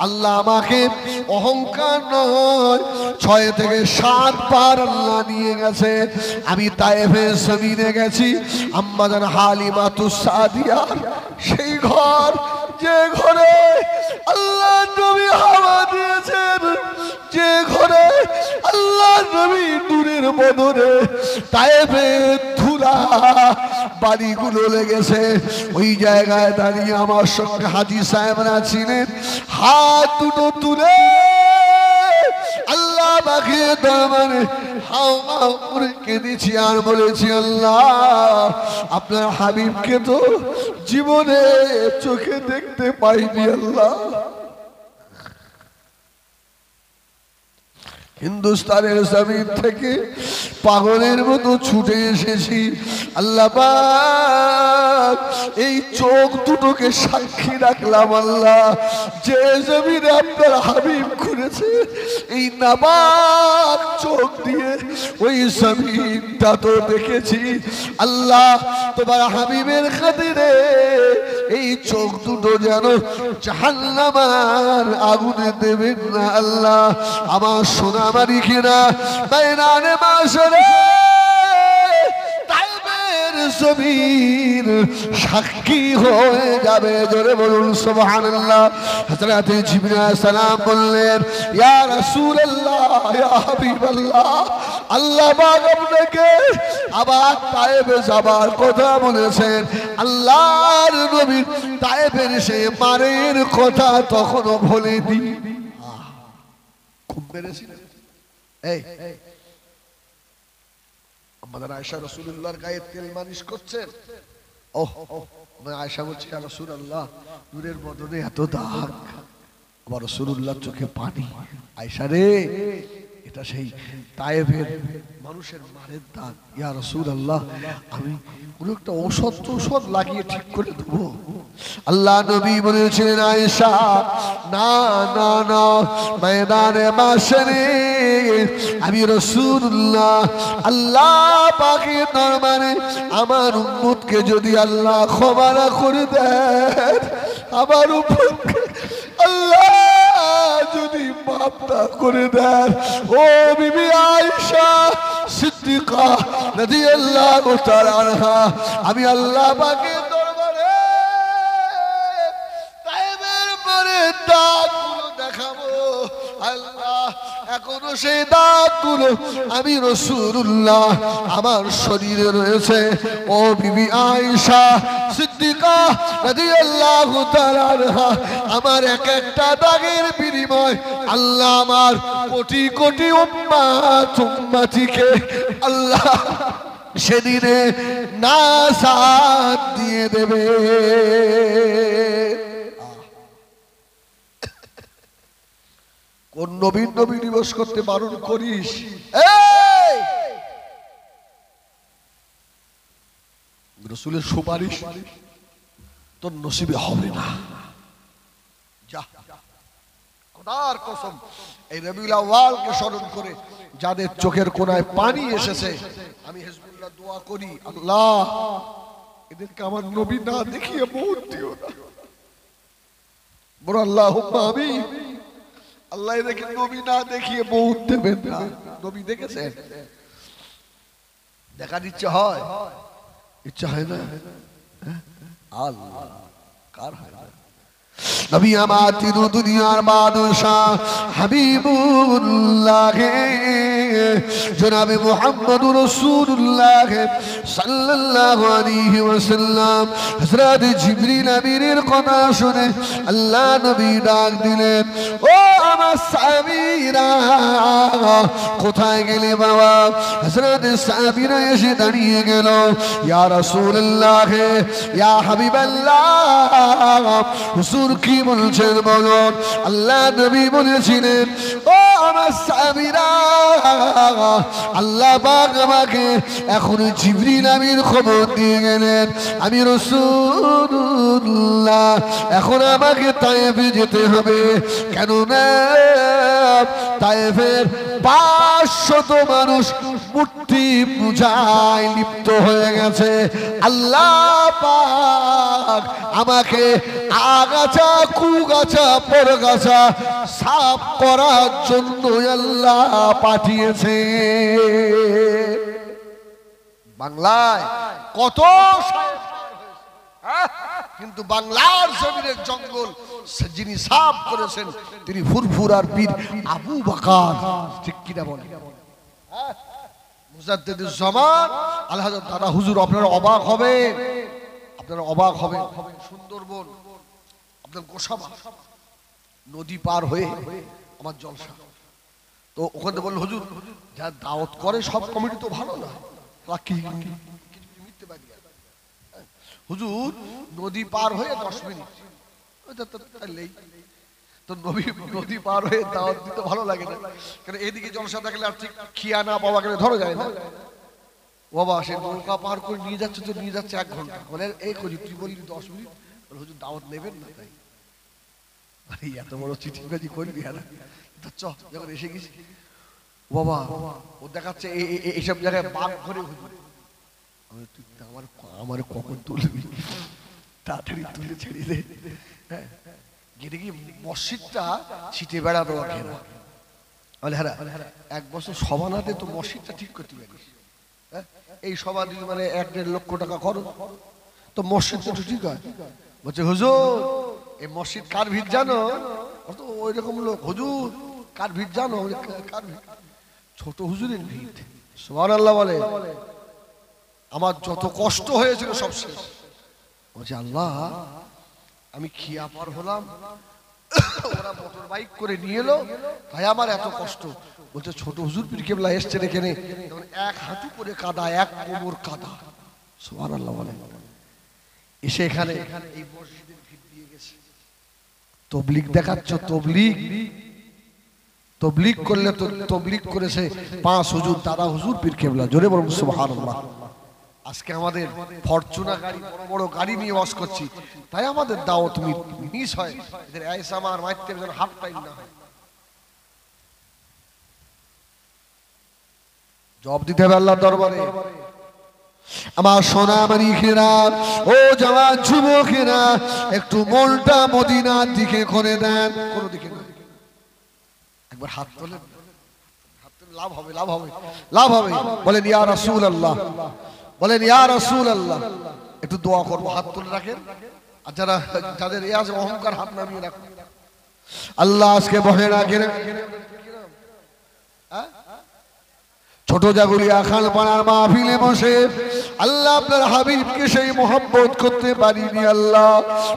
আল্লাহ আমাকে অহংকার নয় 6 থেকে 7 বার আল্লাহ নিয়ে গেছে। আমি তায়েফের জমিনে গেছি, আম্মা জান হালিমাতুস সাদিয়া সেই ঘর যে ঘরে আল্লাহ নবী হাওয়া দিয়েছেন, যে ঘরে আল্লাহ নবী নূরের বদনে তায়েফের ধুলা বাড়িগুলো লেগেছে, ওই জায়গায় দাঁড়িয়ে আমার সঙ্গে হাজী সাহেবরা ছিলেন। হাত দুটো তুলে আল্লাহ বাকিয়ে দামানে হাওয়া করে কেঁদেছি আর বলেছি, আল্লাহ আপনার হাবিবকে তো জীবনে চোখে দেখতে পাইনি। আল্লাহ হিন্দুস্তানের জমিন থেকে পাগলের মতো ছুটে এসেছি। আল্লাহ পাক এই চোখ দুটোকে সাক্ষী রাখলাম, আল্লাহ যে জমিনে আপনার হাবিব ঘুরেছে এই নাবাক চোখ দিয়ে ওই জমিনটা তো দেখেছি। আল্লাহ তোমার হাবিবের খাতিরে এই চোখ দুটো যেন জাহান্নামের আগুনে দেবেন না। আল্লাহ আমার সোনা মালিকেরা বাইনানে মাশরে তাইবের জমিন সাক্ষী হয়ে যাবে। জোরে বলুন সুবহানাল্লাহ। হযরত জিবরিল আলাইহিস সালাম বললেন, ইয়া রাসূলুল্লাহ, ইয়া হাবিবাল্লাহ, আল্লাহ পাক আপনাকে আবার তায়েবে যাবার কথা বলেছেন। আল্লাহর নবী তায়েবের সে মারের কথা তখনও ভুলেনি। খুব বেড়েছিল। এই আমাদের আয়েশা রাসূলুল্লাহর গায়ে তেল মালিশ করছেন। আয়েশা বলছে, ইয়া রাসূলুল্লাহ, নূরের বদনে এত দাগ, আমার রাসূলুল্লাহর চোখে পানি। আয়েশা রে, এটা সেই তায়েফের মানুষের মারের দাগ। ইয়া রাসূলুল্লাহ, আমি কোন একটা ঔষধ লাগিয়ে ঠিক করে দেবো। আল্লাহ নবী বলেছিলেন, আয়েশা না না না, ময়দানে মাশরে আমি রাসূলুল্লাহ আল্লাহ পাকের দরবারে আমার উম্মতকে যদি আল্লাহ ক্ষমা না করে দেন, আমার উম্মতকে আল্লাহ যদি মাফ না করে দেন, ও বিবি আয়েশা সিদ্দিকা রাদিয়াল্লাহু তাআলা আনহা, আমি আল্লাহ পাকের দরবারে তায়েবের পরে দাগগুলো দেখাবো। আল্লাহ এখনো সেই দাগগুলো আমি রাসূলুল্লাহ আমার শরীরে রয়েছে। ও বিবি আয়েশা সিদ্দিকা রাদিয়াল্লাহু তাআলা আনহা, আমার এক একটা দাগের বিনিময় আল্লাহ আমার কোটি কোটি উম্মতিকে আল্লাহ সেদিনে নাজাত দিয়ে দেবে। কোন নবীন নবী দিবস করতে বারণ করিস? রাসূলের সুপারিশ তোর নসিবে হবে না। যা, খোদার কসম, এই রবিউল আউয়ালকে স্মরণ করে যাদের চোখের কোণায় পানি এসেছে, আমি হিজবুল্লাহ দোয়া করি, আল্লাহ এদেরকে আমার নবী না দেখিয়ে মউত দিও না। বড় আল্লাহুম্মা আমিন। আল্লাহ এদেরকে নবী না দেখিয়ে মউত দেবেন না। নবী দেখেছেন? দেখার ইচ্ছা হয়? ইচ্ছা হয় না? আল্লাহ কার হয় না? নবী আমার তিন দুনিয়ার বাদশাহ হাবিবুল্লাহ জনাবে মুহাম্মদুর রাসূলুল্লাহ সাল্লাল্লাহু আলাইহি ওয়াসাল্লাম হযরত জিবরিল আমিনের কথা শুনে আল্লাহ নবী ডাক দিলেন, ও আমার সাহাবীরা কোথায় গেলে বাবা? হযরত সাহাবীরা এসে দাঁড়িয়ে গেল, ইয়া রাসূলুল্লাহ, ইয়া হাবিবাল্লাহ, হুজুর কি বলছেন বলুন। আল্লাহ নবী বলেছিলেন, ও আমার সাহাবীরা, আল্লাহ পাক আমাকে এখন জিবরিল আমিন খবর দিয়ে গেলেন, আমি রাসূলুল্লাহ এখন আমাকে তায়েফে যেতে হবে। কেননা তায়েফের 500 মানুষ মূর্তি পূজায় লিপ্ত হয়ে গেছে। আল্লাহ পাক আমাকে আগাছা কুগাছা পরগাছা সাফ করার জন্য আল্লাহ পাঠিয়েছে। বাংলায় কত কিন্তু বাংলার জমিনের জঙ্গল যিনি সাফ করেছেন তিনি ফুরফুরার পীর আবু বকর। ঠিক কিনা বলেন? মুজাদ্দিদুজ জামান আল্লাহ দাদা হুজুর, আপনারা অবাক হবেন, আপনারা অবাক হবেন। সুন্দরবন আপনার গোসাবা নদী পার হয়ে আমার জলসা, তো ওখানে বলল হুজুর যা দাওয়াত করে সব কমিটি তো ভালো না, হুজুর নদী পার হয়ে 10 মিনিট তো নদী পার হয়ে দাওয়াত দিতে ভালো লাগে না, কারণ এদিকে জলসা থাকলে আর ঠিক খিয়া না পাওয়া গেলে ধরা যায় না। বাবা সে নৌকা পার করে নিয়ে যাচ্ছে, তো নিয়ে যাচ্ছে 1 ঘন্টা, বলে এই করি তুই বললি 10 মিনিট, হুজুর দাওয়াত নেবেন না তাই? আরে এত বড় চিঠিবাজি করবি না, চ যখন এসে গেছি বাবা ও দেখাচ্ছে এইসব জায়গায় বাঘ ধরে হুজুর, তুই আমার কখন তুলবি, তাড়াতাড়ি তুলে ছেড়ে দে। হ্যাঁ গেটে গিয়ে মসজিদটা ছিটে বেড়াতো ঘেরা, বলে হ্যাঁ 1 বছর সবানাতে তো মসজিদটা ঠিক করতে পারিস, হ্যাঁ এই সভা দিয়ে মানে 1-1.5 লক্ষ টাকা খরচ, তো মসজিদটা তো ঠিক হয়। বলছে হুজুর এই মসজিদ কার ভিড় জানো? তো ওই রকম লোক, হুজুর কার ভিড় জানো? কার ভিড়? ছোট হুজুরের ভিড়। সুবহানাল্লাহ বলে, আমার যত কষ্ট হয়েছিল সব শেষ। বলছে আল্লাহ আমি খিয়া পার হলাম, ওরা মোটর বাইক করে নিয়ে এলো, তাই আমার এত কষ্ট। বলছে ছোট হুজুর পীর কেবলা এসছেন এখানে, 1 হাঁটু করে কাদা, 1 কোমর কাদা। সুবহানাল্লাহ বলে, এসে এখানে এই মসজিদের ভিড় দিয়ে গেছে। তবলিগ দেখাচ্ছ, তবলিগ করলে তো তবলিগ করেছে 5 হুজুর দাদা হুজুর পীর কেবলা, জোরে বলুন সুবহানাল্লাহ। আজকে আমাদের ফরচুনা গাড়ি, বড় বড় গাড়ি নিয়ে ওয়াজ করছি, তাই আমাদের দাওয়াত মিস হয়। এদের আয়েশা আমার মাইতে যেন হাফ টাইম না হয়, জবাব দিতে হবে আল্লাহর দরবারে। আমার সোনা মানিকেরা, ও জওয়ান যুবকেরা, একটু মনটা মদিনার দিকে করে দেন, কোন দিকে না, একবার হাত তোলেন, হাত তোলে লাভ হবে, লাভ হবে, লাভ হবে। বলেন ইয়া রাসূলুল্লাহ, বলেন ইয়া রাসূলুল্লাহ। একটু দোয়া করবো, হাত তুলে রাখেন, আর যারা যাদের এ আছে অহংকার হাত নামিয়ে রাখুন। আল্লাহ আজকে বহে রাখেন ছোট জাগুলিয়া খান পাড়ার মাহফিলে বসে আল্লাহ আপনার হাবিবকে সেই মোহাম্মত করতে পারিনি। আল্লাহ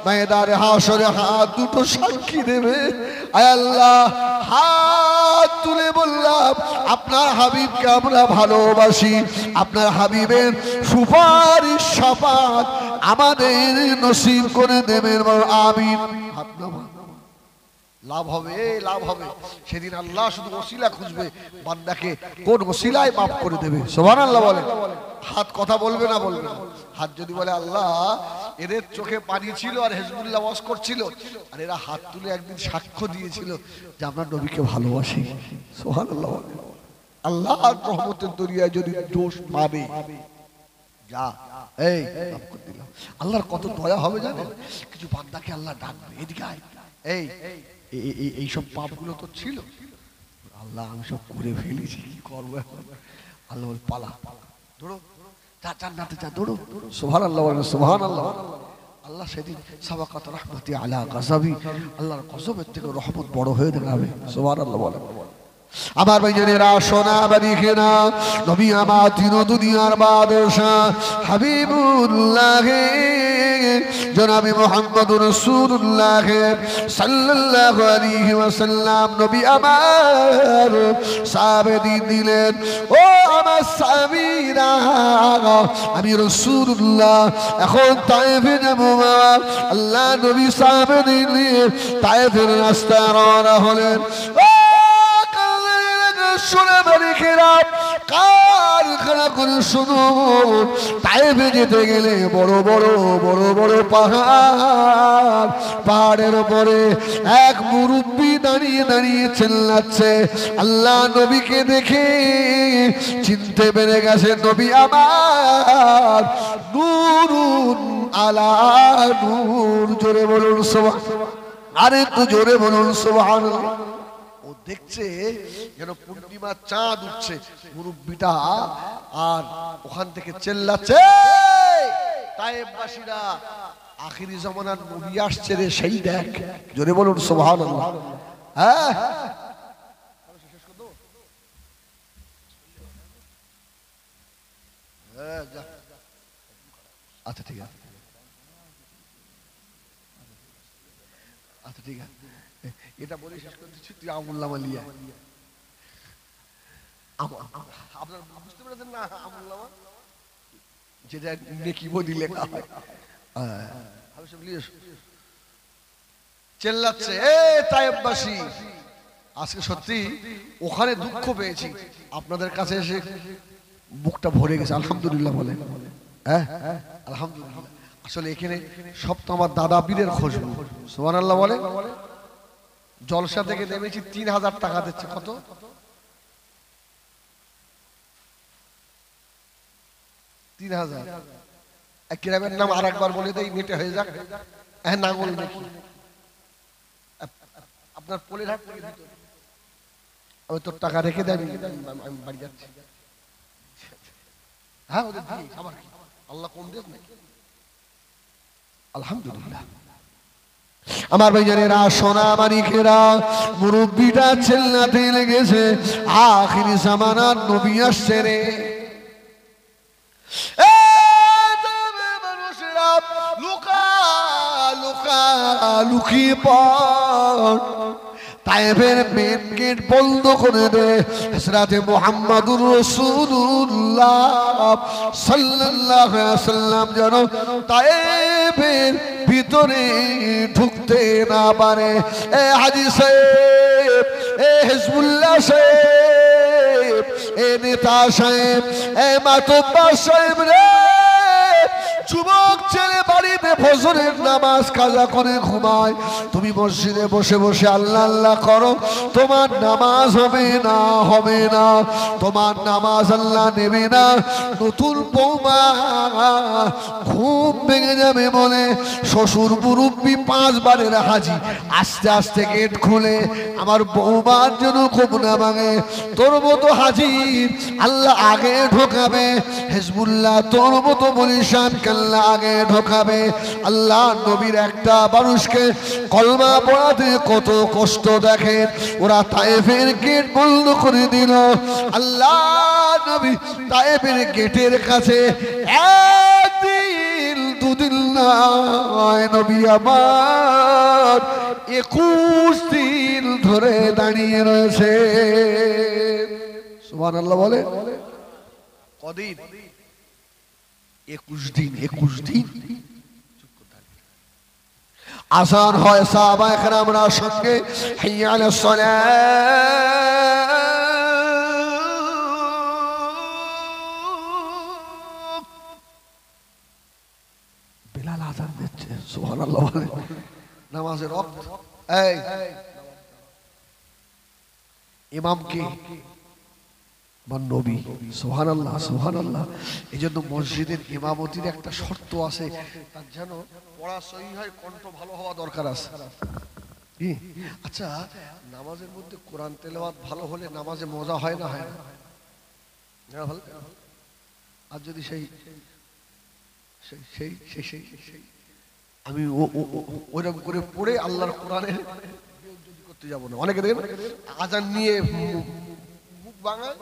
ময়দানে হাশরে হাত দুটো সাক্ষী দেবে, আয় আল্লাহ হাত তুলে বললাম আপনার হাবিবকে আমরা ভালোবাসি, আপনার হাবিবের সুপারিশ শাফাত আমাদের নসিব করে দেবেন, আমিন। লাভ হবে, লাভ হবে। সেদিন আল্লাহ শুধু ওসিলা খুঁজবে, বান্দাকে কোন ওসিলায় মাফ করে দেবে। সুবহানাল্লাহ বলে। হাত কথা বলবে না, বলবে না। হাত যদি বলে আল্লাহ এদের চোখে পানি ছিল আর হিজবুল্লাহ ওয়াজ করছিল, আর এরা হাত তুলে একদিন সাক্ষ্য দিয়েছিল যে আমরা নবীকে ভালোবাসি। সুবহানাল্লাহ বলে। আল্লাহর রহমতের দরিয়ায় যদি দোষ পাবে, যা এই মাফ করে দিলাম। আল্লাহর কত দয়া হবে জানেন? কিছু বান্দাকে আল্লাহ ডাকবে, এদিকে আয়, এই সব পাপগুলো তো ছিল, আল্লাহ আমি সব করে ফেলেছি, কি করবো এখন? আল্লাহ বলে পালা, দৌড়ো, জান্নাতে যা, দৌড়ো। সুবহানাল্লাহ বলে, সুবহানাল্লাহ। আল্লাহ সেদিন সাবাকাত রাহমাতি আলা গাযাবি, আল্লাহর গজবের থেকে রহমত বড় হয়ে দাঁড়াবে। সুবহানাল্লাহ বলে। আমার ভাইজানেরা, সোনা বাড়িখেনা, নবী আমার তিন দুনিয়ার বাদশাহ হাবিবুল্লাহ জনাবে মুহাম্মদুর রাসূলুল্লাহ সাল্লাল্লাহু আলাইহি ওয়াসাল্লাম নবী আমার সাহাবী দিলেন, ও আমার সাহাবীরা, আমি রাসূলুল্লাহ এখন তায়েফে যাব। আল্লাহ নবী সাহাবী দিলেন, তায়েফের রাস্তা রওনা হলেন। শুনে বাড়িখেরা, কারখানা করে শুনো, তায়েফে যেতে গেলে বড় বড় বড় বড় পাহাড়, পাহাড়ের উপরে এক মুরব্বি দাঁড়িয়ে দাঁড়িয়ে চিল্লাচ্ছে। আল্লাহ নবীকে দেখে চিনতে পেরে গেছে, নবী আমার নূরুন আলা নূর। জোরে বলুন সুবহানাল্লাহ, আরে একটু জোরে বলুন সুবহানাল্লাহ। ও দেখছে যেন পূর্ণিমা চাঁদ উঠছে, মুরব্বিটা, আর ওখান থেকে চেল্লাচ্ছে, তায়েফবাসীরা আখিরি জামানার নবী আসছে রে, সেই দেখ। জোরে বলুন সুবহানাল্লাহ। হ্যাঁ আচ্ছা ঠিক আছে, আচ্ছা ঠিক আছে, এটা বলে শেষ করে দিচ্ছি। তুই আমুল্লাহ মালিয়া আপনার বুঝতে পেরেছেন না? আমুল্লাহ যেটা নেকি বডি লেখা হয়। চেল্লাচ্ছে এ তায়েববাসী, আজকে সত্যি ওখানে দুঃখ পেয়েছি, আপনাদের কাছে এসে বুকটা ভরে গেছে। আলহামদুলিল্লাহ বলে, হ্যাঁ আলহামদুলিল্লাহ। আসলে এখানে সব তো আমার দাদা পীরের খুশবু। সুবহানাল্লাহ বলে। জলসা থেকে নেমেছি 3000 টাকা দিচ্ছে। কত? 3000। এক গ্রামের নাম আর একবার বলে দেই, নেটে হয়ে যাক। হ্যাঁ নাঙ্গল নাকি আপনার পোলের হাট থেকে দিত। আমি তোর টাকা রেখে দেয়, আমি বাড়ি যাচ্ছি। হ্যাঁ ওদের দিয়ে আমার কি আল্লাহ কম দেশ নাকি? আলহামদুলিল্লাহ। আমার ভাইজানেরা, সোনা মানিকেরা, মুরব্বিটা চেল্লাতে লেগেছে, আখিরি জামানার নবী আসছে রে। মানুষেরা লুকা লুকা লুকিয়ে পড়, তায়েফের মেন গেট বন্ধ করে দে। হযরতে মুহাম্মদুর রাসূলুল্লাহ সাল্লাল্লাহু আলাইহি ওয়াসাল্লাম যেন তায়েফের ভিতরে ঢুকতে না পারে। এ হাজী সাহেব, এ হিজবুল্লাহ সাহেব, এ নেতা সাহেব, এ মাতব্বর সাহেব রে, যুবক ছেলে বাড়িতে ফজরের নামাজ কাজা করে ঘুমায়, তুমি মসজিদে বসে বসে আল্লাহ আল্লাহ করো, তোমার নামাজ হবে না, হবে না, তোমার নামাজ আল্লাহ নেবে না। নতুন বৌমা ঘুম ভেঙে যাবে বলে শ্বশুর মুরব্বি 5 বারের হাজি আস্তে আস্তে গেট খুলে আমার বৌমার জন্য খুব না ভাঙে, তোর মতো হাজির আল্লাহ আগে ঢোকাবে, হিজবুল্লাহ তোর মতো বলিশান আল্লাহ আগে ঢোকাবে। আল্লাহ নবীর একটা মানুষকে কলমা পড়াতে কত কষ্ট দেখেন, ওরা তায়েফের গেট বন্ধ করে দিল। আল্লাহ নবী তায়েফের গেটের কাছে একদিন দুদিন নয়, নবী আমার 21 দিন ধরে দাঁড়িয়ে রয়েছে। সুবহানাল্লাহ বলে। কদিন? 21 দিন। 21 দিন আযান হয়, সাহাবায়ে কেরামরা সঙ্গে হাইয়া আলাস সালাহ, বিলাল আযান দিচ্ছে। সুবহানাল্লাহ বলে। নামাজের ওয়াক্ত। এই ইমাম কে? নবী। সুবহানাল্লাহ সুবহানাল্লাহ। এইজন্য মসজিদের ইমামতির একটা শর্ত আছে, তার যেন পড়া সহি হয়, কণ্ঠ ভালো হওয়া দরকার আছে। আচ্ছা, নামাজের মধ্যে কোরআন তেলাওয়াত ভালো হলে নামাজে মজা হয় না, হয় না? আর যদি সেই সেই সেই সেই আমি ওইরকম করে পড়ে আল্লাহর কোরআনের করতে যাব না। অনেকে দেখেন আজান নিয়ে মুখ ভাঙায়,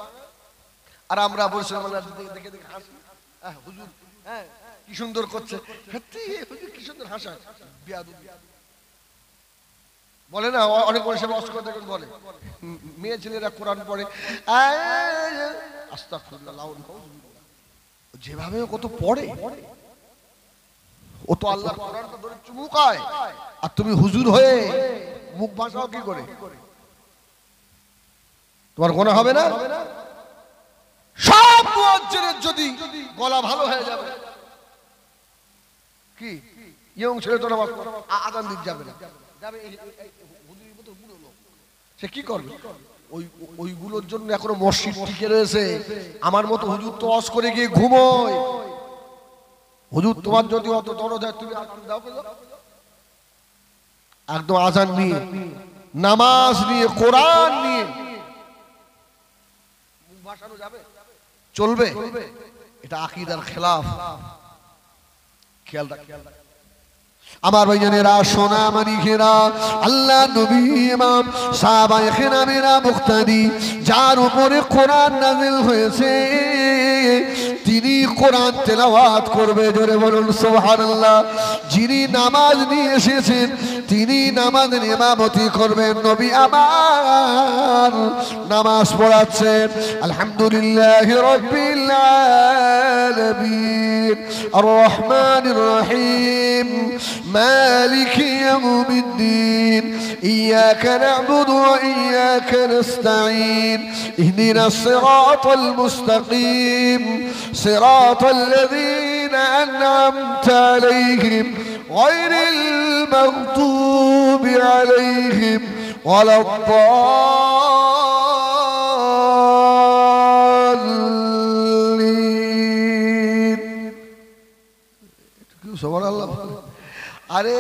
আর আমরা বলছিলাম দেখে দেখে হাসি, হুজুর হ্যাঁ কি সুন্দর করছে, হুজুর কি সুন্দর হাসা, বলে না অনেক মানুষের অস্কার দেখেন বলে, মেয়ে ছেলেরা কোরআন পড়ে আস্তাগফিরুল্লাহ, যেভাবে কত পড়ে, ও তো আল্লাহর কোরআনটা ধরে চুমুকায়, আর তুমি হুজুর হয়ে মুখ ভাসাও কি করে? তোমার গুনাহ হবে না? সব মুয়াজ্জিনের যদি গলা ভালো হয়ে যাবে, কি ইয়ং ছেলে তো নামাজ আযান দিতে যাবে না, যাবে হুজুরের মতো বুড়ো লোক, সে কি করবে? ওইগুলোর জন্য এখনো মসজিদ টিকে রয়েছে। আমার মতো হুজুর তো ওয়াজ করে গিয়ে ঘুমোয়। হুজুর তোমার যদি অত দরদ হয় তুমি আযান দাও কেন? একদম আযান নিয়ে, নামাজ নিয়ে, কোরআন নিয়ে মুখ ভাসানো যাবে? চলবে? এটা আকীদার খেলাফ। খেয়াল রাখ। আমার ভাইজানেরা সোনা মানিকেরা আল্লাহ নবী ইমাম সাহাবায়ে কেরামেরা মুক্তাদি যার উপরে কোরআন নাযিল হয়েছে তিনি কোরআন তেলাওয়াত করবে, জোরে বলুন সুবহানাল্লাহ। যিনি নামাজ নিয়ে এসেছেন তিনি নামাজের ইমামতি করবেন, নবী আমার নামাজ পড়াচ্ছেন। আলহামদুলিল্লাহি রাব্বিল আলামিন আর রহমানির রহিম মালিকি ইয়াউমিদ্দিন ইয়্যাকা না'বুদু ওয়া ইয়্যাকা নাস্তাঈন ইহদিনাস সিরাতাল মুস্তাকিম সিরাতাল লাযীনা আন'আমতা আলাইহিম গায়রিল মাগদুবি আলাইহিম ওয়ালাদ-দাল্লিন। সুবহানাল্লাহ। আরে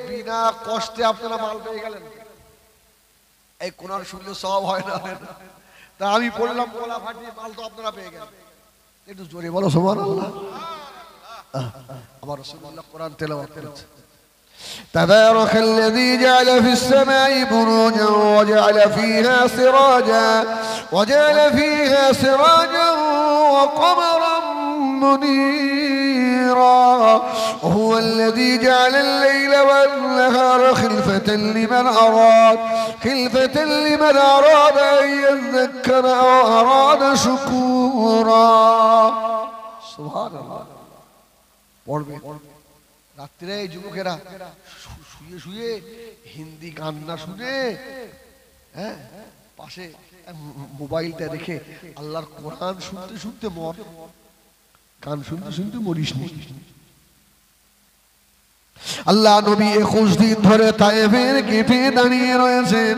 বিনা কষ্টে আপনারা মাল পেয়ে গেলেন। এই কোরআন শুনলে সব হয় না, তা আমি পড়লাম গলা ফাটিয়ে মাল তো আপনারা পেয়ে গেলেন। একটু জোরে বলো সুবহানাল্লাহ। আমার রাসূলুল্লাহ কোরআন তেলাওয়াত করছে। تبارك الذي جعل في السماء بروجا وجعل فيها سراجا وقمرا منيرا وهو الذي جعل الليل والنهار خلفة لمن أراد أن يذكر أو أراد شكورا سبحان الله। পড়বে রাত্রে যুবকেরা শুয়ে শুয়ে হিন্দি গান না শুনে, হ্যাঁ, পাশে মোবাইলটা রেখে আল্লাহর কোরআন শুনতে শুনতে মর, গান শুনতে শুনতে মরিস নি। আল্লাহ নবী 21 দিন ধরে তায়েফের গেটে দাঁড়িয়ে রয়েছেন।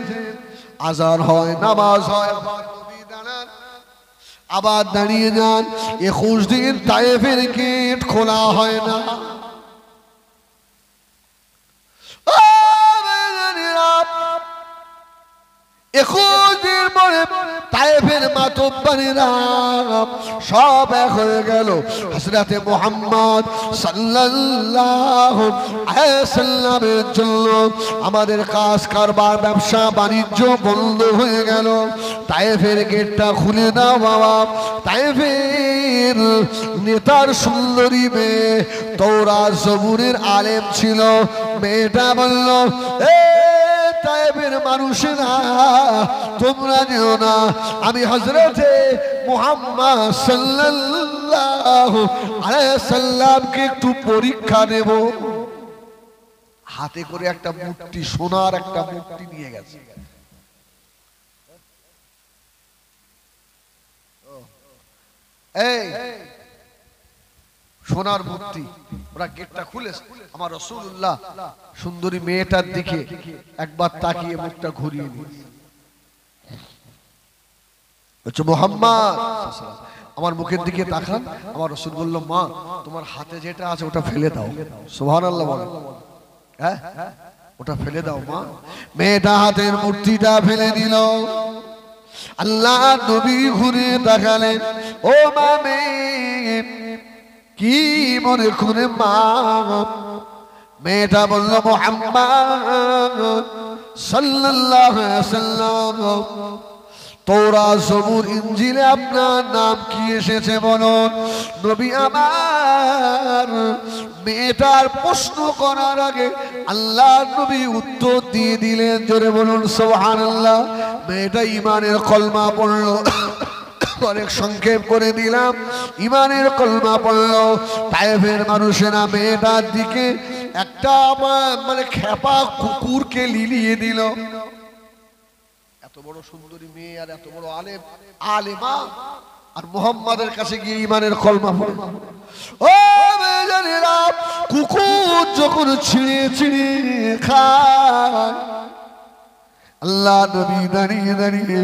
আজান হয়, নামাজ হয়, নবী দাঁড়ান, আবার দাঁড়িয়ে যান। 21 দিন তায়েফের গেট খোলা হয় না। তায়েফের মাতব্বরেরা সব এক হয়ে গেল। হযরতে মুহাম্মদ সাল্লাল্লাহু আলাইহি ওয়াসাল্লামের জন্য আমাদের কাজ কারবার ব্যবসা বাণিজ্য বন্ধ হয়ে গেল। তায়েফের গেটটা খুলে দাও বাবা। তায়েফের নেতার সুন্দরী মেয়ে, তওরাত জবুরের আলেম ছিল। মেয়েটা বলল, তায়েফের মানুষেরা তোমরা যেও না, আমি হযরতে মুহাম্মদ সাল্লাল্লাহু আলাইহি ওয়াসাল্লামকে একটু পরীক্ষা নেব। হাতে করে একটা মূর্তি, সোনার একটা মূর্তি নিয়ে গেছে। এই সোনার মূর্তি, ওরা গেটটা খুলে আমার রাসূলুল্লাহ সুন্দরী মেয়েটার দিকে একবার তাকিয়ে মুখটা ঘুরিয়ে নিয়ে বলছে, মুহাম্মদ আমার মুখের দিকে তাকান। আমার রাসূল বলল, মা তোমার হাতে যেটা আছে ওটা ফেলে দাও। সুবহানাল্লাহ বলেন, হ্যাঁ ওটা ফেলে দাও মা। মেয়েটা হাতের মূর্তিটা ফেলে দিল। আল্লাহ নবী ঘুরে তাকালেন, ও মা মেয়ে কি মনে করে মা? মেয়েটা বলল, মুহাম্মদ সাল্লাল্লাহু আলাইহি ওয়াসাল্লাম তওরাত জবুর ইনজিলে আপনার নাম কি এসেছে বলুন। নবী আমার মেয়েটার প্রশ্ন করার আগে আল্লাহ নবী উত্তর দিয়ে দিলেন, জোরে বলুন সুবহানাল্লাহ। মেয়েটা ঈমানের কলমা পড়ল। অনেক সংক্ষেপ করে দিলাম, ঈমানের কলমা পড়ল। তায়েফের মানুষেরা মেয়েটার দিকে একটা মানে খেপা কুকুরকে লিলিয়ে দিল। এত বড় সুন্দরী মেয়ে আর এত বড় আলেমা, আর মুহাম্মাদের কাছে গিয়ে ঈমানের কলমা পড়ল। ও মেয়েরা, কুকুর যখন ছিঁড়ে ছিঁড়ে খায়, আল্লাহ নবী দাঁড়িয়ে দাঁড়িয়ে,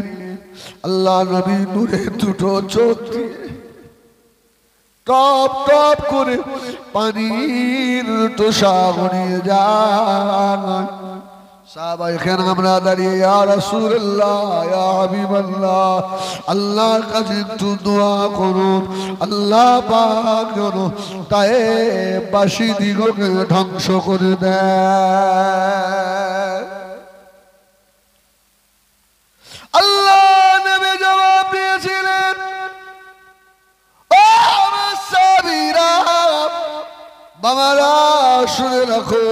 আল্লাহ নবী নূরে দুটো চোখ দিয়ে টপ টপ করে পানির তোষা গড়িয়ে যায়। এখানে আমরা দাঁড়িয়ে ইয়া রাসূলুল্লাহ ইয়া হাবিবাল্লাহ আল্লাহর কাছে একটু দোয়া করুন আল্লাহ পাক যেন তায়েববাসী দিগকে ধ্বংস করে দেয়। আল্লাহ নবী জবাব দিয়েছিলেন ও আমার সাহাবীরা বাবারা শুনে রাখো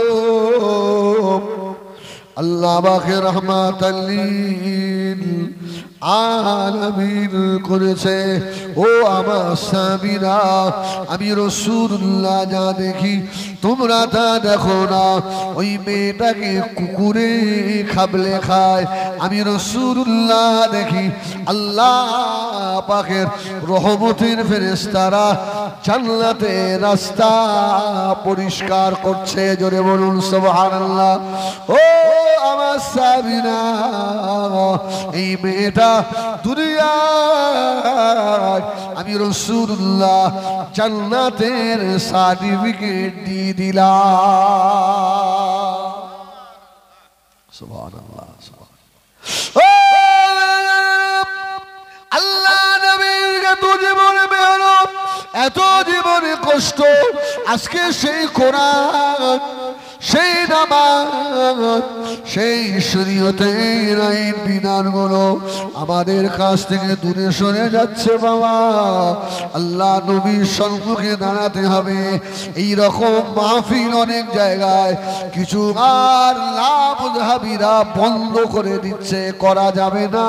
আল্লাহ পাকে রাহমাতাল লিল আলামিন করেছে। ও আমার সাহাবীরা আমি রাসূলুল্লাহ যা দেখি তোমরা তা দেখো না। ওই মেয়েটাকে কুকুরে খাবলে খায়, আমি রাসূলুল্লাহ দেখি আল্লাহ পাকের রহমতের ফেরেশতারা জান্নাতের রাস্তা পরিষ্কার করছে। জোরে বলুন সুবহানাল্লাহ। ও আমার সাহাবীরা এই মেয়েটা দুনিয়ায় আমি রাসূলুল্লাহ জান্নাতের সার্টিফিকেট দিয়ে দিলাম। সুবহানাল্লাহ। আল্লাহ নবীর এত জীবনে মেহনত, এত জীবনে কষ্ট, আজকে সেই কোরআন, সেই নামাজ, সেই শরীয়তের আইন বিধানগুলো আমাদের কাছ থেকে দূরে সরে যাচ্ছে বাবা। আল্লাহ নবীর সম্মুখে দাঁড়াতে হবে। এই রকম মাহফিল অনেক জায়গায় কিছু আর লামুযহাবিরা বন্ধ করে দিচ্ছে, করা যাবে না,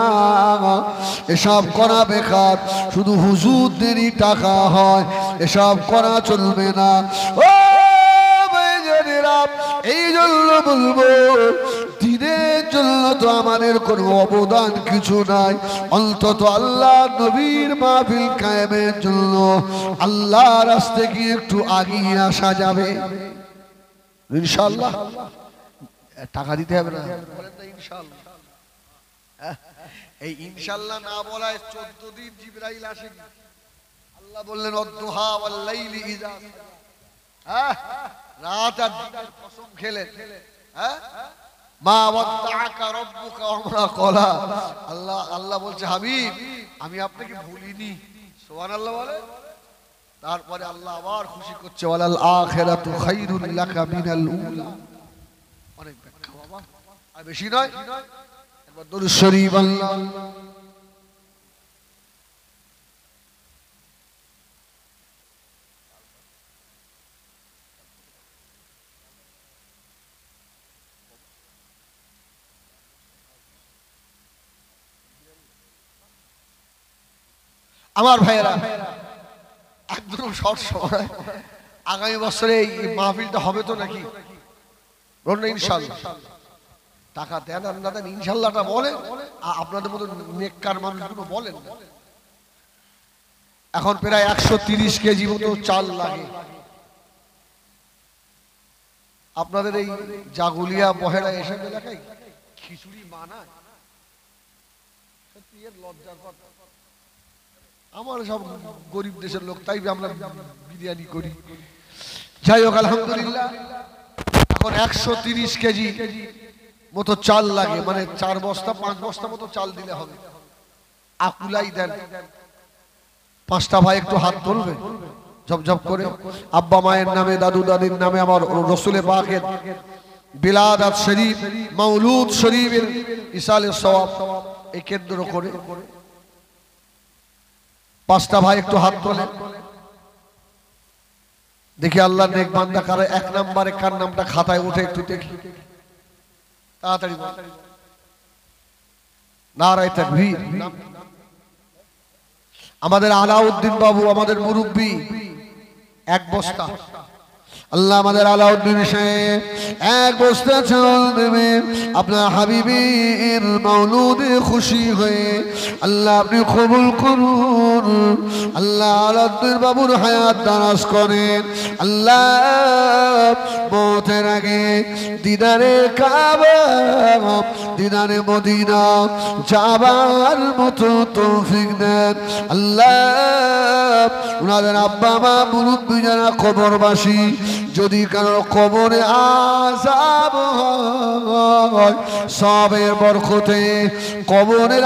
এসব করা বেকার, শুধু হুজুরদেরই টাকা হয়, এসব করা চলবে না। ও এই জন্য বলবো দিনের জন্য তো আমাদের কোনো অবদান কিছু নাই, অন্তত আল্লাহ নবীর মাহফিল কায়েমের জন্য আল্লাহ রাস্তায় কি একটু আগিয়ে আসা যাবে ইনশাআল্লাহ। টাকা দিতে হবে না, বলেন না ইনশাআল্লাহ। এই ইনশাআল্লাহ না বলায় 14 দিন জিবরাইল আসেনি। আল্লাহ বললেন অদ্দুহা ওয়াল লাইলি ইযা রাত আর দিনের কসম খেলেন। মা ওয়াদ্দাআকা রাব্বুকা ওয়া মা ক্বালা। আল্লাহ বলছে হাবিব আমি আপনাকে ভুলিনি। সুবহানাল্লাহ বলে। তারপরে আল্লাহ আবার খুশি করছে ওয়ালাল আখিরাতু খায়রুল লাকা মিনাল উলা। অনেক ব্যাখ্যা বাবা, আর বেশি নয়, একবার দরুদ শরীফ আল্লাহ। আমার ভাইয়েরা একদম শর্ট সময় আগামী বছরে এই মাহফিলটা হবে তো নাকি? বলুন ইনশাআল্লাহ। টাকা দেন আর না দেন ইনশাআল্লাহটা বলেন, আপনাদের মতো নেককার মানুষগুলো বলেন। এখন প্রায় 130 কেজি মতো চাল লাগে। আপনাদের এই জাগুলিয়া বহেরা এসব এলাকায় খিচুড়ি মানায়? সত্যি এর লজ্জার কথা। আমার সব গরিব দেশের লোক, তাই আমরা বিরিয়ানি করি। যাই হোক আলহামদুলিল্লাহ, এখন 130 কেজি মতো চাল লাগে, মানে 4 বস্তা 5 বস্তা মতো চাল দিলে হবে। আকুলাই দেন। 5টা ভাই একটু হাত তুলবে ঝপঝপ করে। আব্বা মায়ের নামে, দাদু দাদির নামে, আমার রসুলে পাকের বিলাদাত শরীফ, মাউলুদ শরীফের ইসালে সওয়াব এই কেন্দ্র করে 5টা ভাই একটু হাত তোলে। দেখি আল্লাহর নেক বান্দা কারে 1 নম্বরে কার নামটা খাতায় উঠে একটু দেখি তাড়াতাড়ি। নারায়ে তাকবীর। আমাদের আলাউদ্দিন বাবু, আমাদের মুরব্বী, 1 বস্তা। আল্লাহ আমাদের আলাউদ্দিন সাহেব 1 বস্তা চাল দেবে আপনার হাবিবের মাওলুদে খুশি হয়ে। আল্লাহ আপনি কবুল করুন। আল্লাহ আলাউদ্দিন বাবুর হায়াত দারাজ করেন। আল্লাহ মওতের আগে দিদারে কাবা, দিদারে মদিনা যাবার মতো তৌফিক দেন। আল্লাহ ওনাদের আব্বা মা মুরব্বী যারা কবরবাসী, যদি কারো কবরে আযাব হয় সবের বরকতে কবরের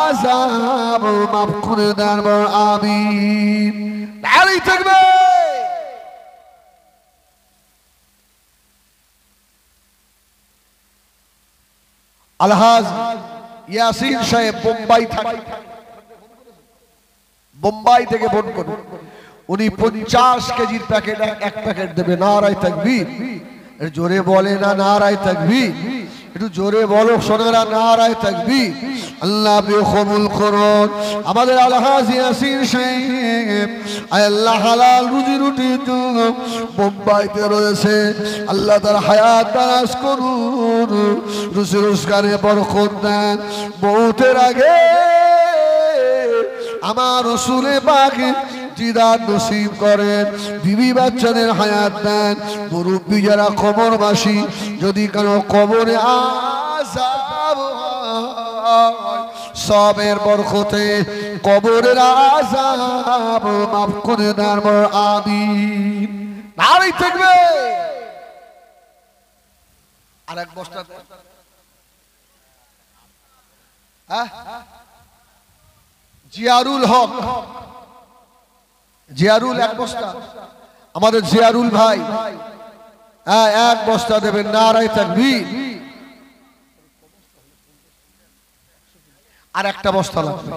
আযাব মাফ করে দেন আমিন। নারে তাকবীর। আলহাজ ইয়াসিন সাহেব বোম্বাই থেকে ফোন করুন, উনি 50 কেজির প্যাকেট এক প্যাকেট দেবে। নারায়ে তাকবীর। জোরে বলে না নারায়ে তাকবীর, একটু জোরে বলো সোনারা নারায়ে তাকবীর। আল্লাহ আপনি কবুল করুন আমাদের আলহাজ ইয়াসিন সাহেব। আল্লাহ হালাল রুজি রুটি তো বোম্বাইতে রয়েছে, আল্লাহ তার হায়াত দারাজ করুন, রুজি রোজগারে বরকত দেন। মৌতের আগে আমার রাসূলে পাক দিদার নসিব করেন, বিবি বাচ্চাদের হায়াত দেন। মুরব্বী যারা কবরবাসী, যদি কারো কবরে আযাব হয় সবের বরকতে কবরের আযাব মাফ করে দেন আমিন। নারে তাকবীর। আরেক বস্তা জিয়ারুল হক, জিয়ারুল এক বস্তা, আমাদের জিয়ারুল ভাই এক বস্তা দেবেন। নারায়ে তাকবীর। আর একটা বস্তা লাগবে।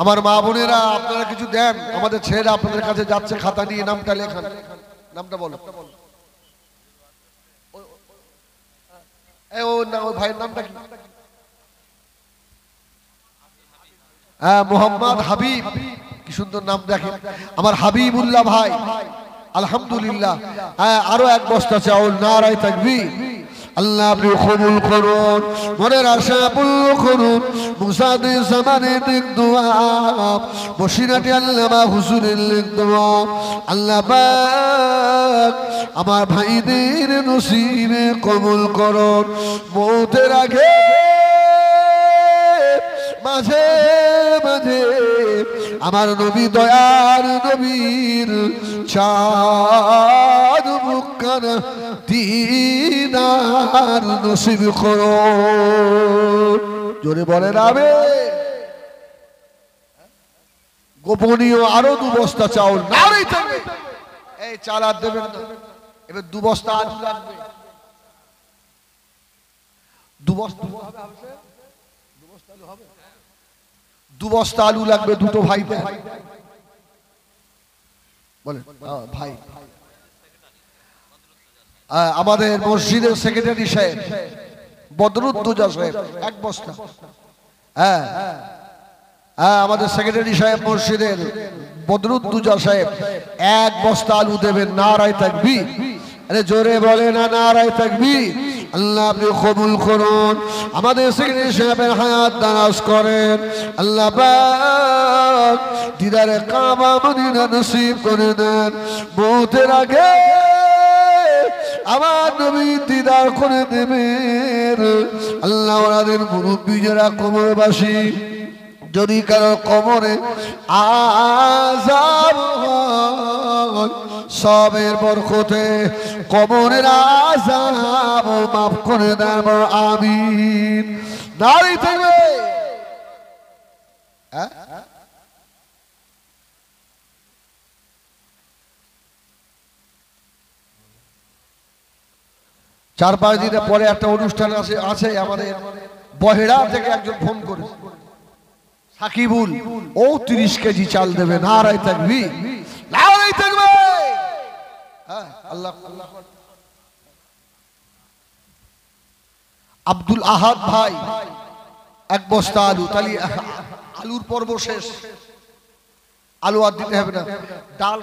আমার মা বোনেরা আপনারা কিছু দেন, আমাদের ছেলেরা আপনাদের কাছে যাচ্ছে, খাতা নিয়ে নামটা লেখান। নামটা বলো। ও না, ওই ভাইয়ের নামটা কি? মোহাম্মদ হাবিব, কি সুন্দর নাম দেখেন, আমার হাবিবুল্লাহ ভাই। আলহামদুলিল্লাহ। আরো এক বস্তা চাউল। নারায়ে তাকবীর। আল্লাহ আপনি কবুল করুন, মনের আশা পূর্ণ করুন। মুসাদে জামানে দিক দোয়া, বসিরাটি আল্লামা হুজুরের লেখ দোয়া। আল্লাহ পাক আমার ভাইদের নসিবে কবুল করুন। মৌতের আগে মাঝে মাঝে আমার নবী দয়ার নবীর চাঁদ মুখখান দিদার নসিব করুন। জোরে বলেন আমিন। গোপনীয় আরো 2 বস্তা চাউল। নারেই তাকবীর। এই চাল আর দেবেন না, এবার 2 বস্তা আলু লাগবে। 2 বস্তা হবে, 2 বস্তা আলু হবে, 2 বস্তা আলু লাগবে দুটো ভাই বলেন। ভাই আমাদের মসজিদের সেক্রেটারি সাহেব বদরুদ্দোজা সাহেব 1 বস্তা। আমাদের সেক্রেটারি সাহেব মসজিদের বদরুদ্দোজা সাহেব 1 বস্তা আলু দেবেন। নারায়ে তাকবীর। আরে জোরে বলে না নারায়ে তাকবীর। আল্লাহ আপনি কবুল করুন, আমাদের সেক্রেটারি সাহেবের হায়াত দারাজ করেন। আল্লাহ পাক দিদারে কাবা মদিনা নসিব করে দেন। মৌতের আগে আমার নবী দিদার করে দেবেন। আল্লাহ ওনাদের মুরব্বী যারা কবরবাসী, যদি কারো কবরে আযাব হয় সবের বরকতে কবরের আযাব মাফ করে দেন আমিন। নারে তাকবীর। চার পাঁচ দিন পরে একটা অনুষ্ঠান আছে আমাদের বহেড়া থেকে একজন ফোন করে, সাকিবুল, ও 30 কেজি চাল দেবে। নারায়ে তাকবীর। নারায়ে তাকবীর। আল্লাহ আল্লাহ। আব্দুল আহাদ ভাই 1 বস্তা আলু। তাহলে আলুর পর্ব শেষ, আলু আর দিতে হবে না। ডাল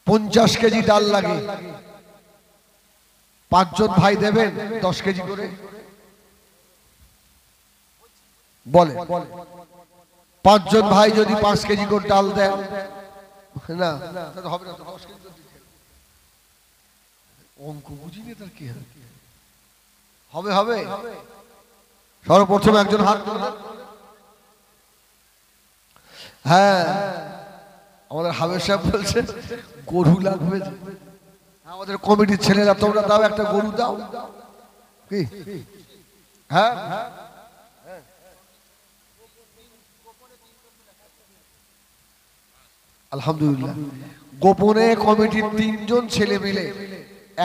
50 কেজি ডাল লাগে। 5 জন ভাই দেবেন 10 কেজি করে। বলে 5 জন ভাই যদি 5 কেজি করে ডাল দেন, না হবে না, 10 কেজি অঙ্ক বুঝিনি তার কি হবে। হবে সর্বপ্রথম একজন হাত। হ্যাঁ, আমাদের হাবের সাহেব বলছে গরু লাগবে। আমাদের কমিটির ছেলেরা তোমরা দাও, একটা গরু দাও। কি হ্যাঁ আলহামদুলিল্লাহ, গোপনে কমিটির 3 জন ছেলে মিলে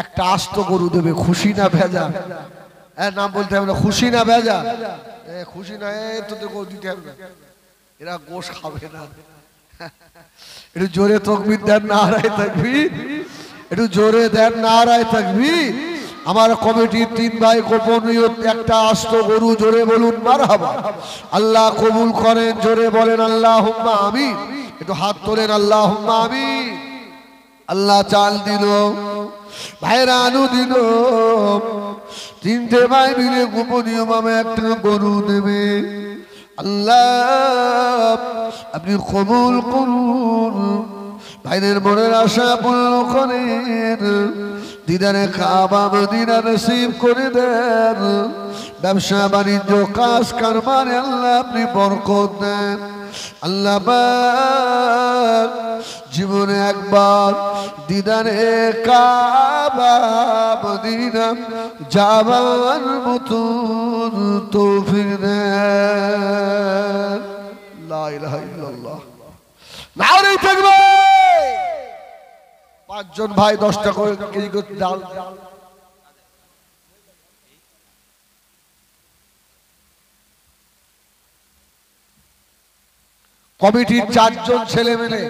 একটা আস্ত গরু দেবে, খুশি না ভেজা? নাম বলতে হবে না, খুশি না ভেজা? খুশি না, তোদের গরু দিতে হবে না, এরা গোশ খাবে না। একটু জোরে তাকবীর দেন, নারায়ে তাকবীর। একটু জোরে দেন, নারায়ে তাকবীর। আমার কমিটির 3 ভাই গোপনীয় একটা আস্ত গরু, জোরে বলুন মারহাবা। আল্লাহ কবুল করেন, জোরে বলেন আল্লাহুম্মা আমিন। একটু হাত তোলেন, আল্লাহুম্মা আমিন। আল্লাহ চাল দিল, ভাইরা আলু দিল, 3টে ভাই মিলে গোপনীয় ভাবে একটা গরু দেবে। আল্লাহ আপনি কবুল করুন, ভাইদের মনের আশা পূর্ণ করেন, দিদারে কাবা মদিনা নসিব করে দেন, ব্যবসা বাণিজ্য কাজ কারবারে আল্লাহ আপনি বরকত দেন। আল্লাহ পাক জীবনে একবার দিদারে কাবা মদিনা যাবার মতন তৌফিক দেন। লা ইলাহা ইল্লাল্লাহ, নারে তাকবীর। 5 জন ভাই 10টা করে কেজি করে ডাল। কমিটির 4 জন ছেলে মিলে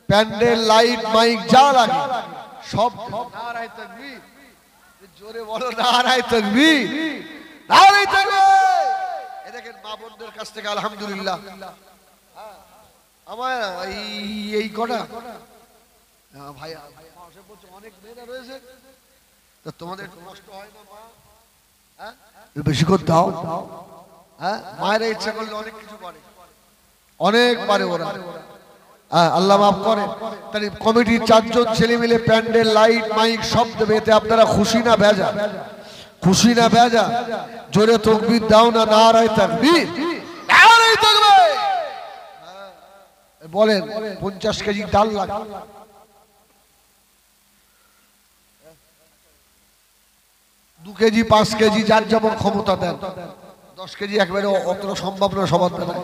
প্যান্ডেল, লাইট, মাইক যা লাগে সব। নারায়ে তাকবীর, জোরে বলো নারায়ে তাকবীর, নারায়ে তাকবীর। এই দেখেন মা বোনদের কাছ থেকে আলহামদুলিল্লাহ আমার এই কটা ভাই অনেক মেয়েরা রয়েছে, তো তোমাদের কষ্ট হয় না মা? হ্যাঁ বেশি করে দাও। হ্যাঁ মায়েরা ইচ্ছা করলে অনেক কিছু পারে, অনেক পারে ওরা। আল্লাহ মাফ করে। তাহলে কমিটির 4 জন ছেলে মিলে প্যান্ডেল, লাইট, মাইক সব দেবে। এতে আপনারা খুশি না বেজা? খুশি না বেজা? জোরে তাকবীর দাও না, নারায়ে তাকবীর, নারায়ে তাকবীর। বলেন 50 কেজি ডাল লাগে। 2 কেজি 5 কেজি যার যেমন ক্ষমতা দেন। 10 কেজি একবারে অতটা সম্ভব না সবার দ্বারা।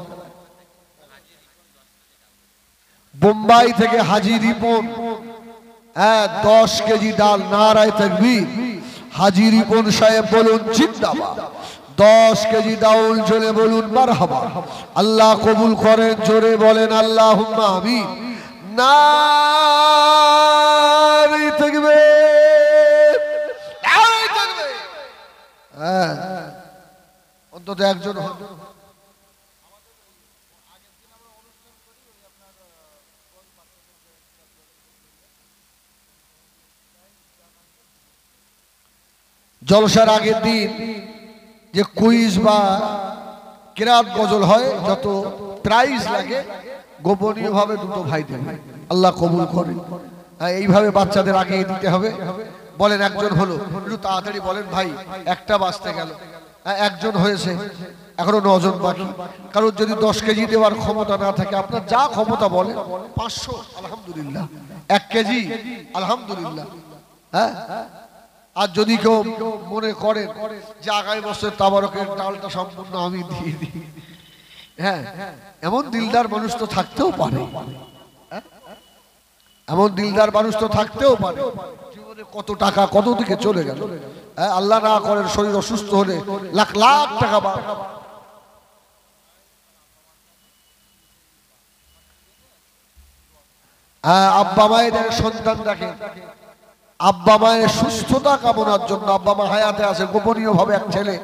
বোম্বাই থেকে হাজি রিপন 10 কেজি ডাল, নারায়ে তাকবীর। হাজি রিপন সাহেব বলুন জিন্দাবাদ। 10 কেজি ডাউল, জোরে বলুন মারহাবা। আল্লাহ কবুল করেন, জোরে বলেন আল্লাহুম্মা আমিন। নারায়ে তাকবীর, নারায়ে তাকবীর। অন্তত একজন জলসার আগের দিন যে কুইজ বা কিরাত গজল হয়, যত প্রাইজ লাগে গোপনীয় ভাবে 2টো ভাই দেবে। আল্লাহ কবুল করেন। এইভাবে বাচ্চাদের আগে দিতে হবে। বলেন একজন হলো, একটু তাড়াতাড়ি বলেন ভাই, 1টা বাজতে গেল। একজন হয়েছে, এখনো 9 জন বাকি। কারণ যদি 10 কেজি দেওয়ার ক্ষমতা না থাকে, আপনার যা ক্ষমতা বলেন, 500 আলহামদুলিল্লাহ, 1 কেজি আলহামদুলিল্লাহ। হ্যাঁ, আর যদি কেউ মনে করেন যে আগামী বছর তাবারকের ডালটা সম্পূর্ণ আমি দিয়ে দিই, হ্যাঁ, এমন দিলদার মানুষ তো থাকতেও পারে। এমন দিলদার মানুষ তো থাকতেও পারে। জীবনে কত টাকা কত দিকে চলে গেল। আল্লাহ না করেন শরীর অসুস্থ হলে লাখ লাখ টাকা। আব্বা মায়ের সন্তান দেখে, আব্বা মায়ের সুস্থতা কামনার জন্য, আব্বা মা হায়াতে আছে, গোপনীয় ভাবে এক ছেলে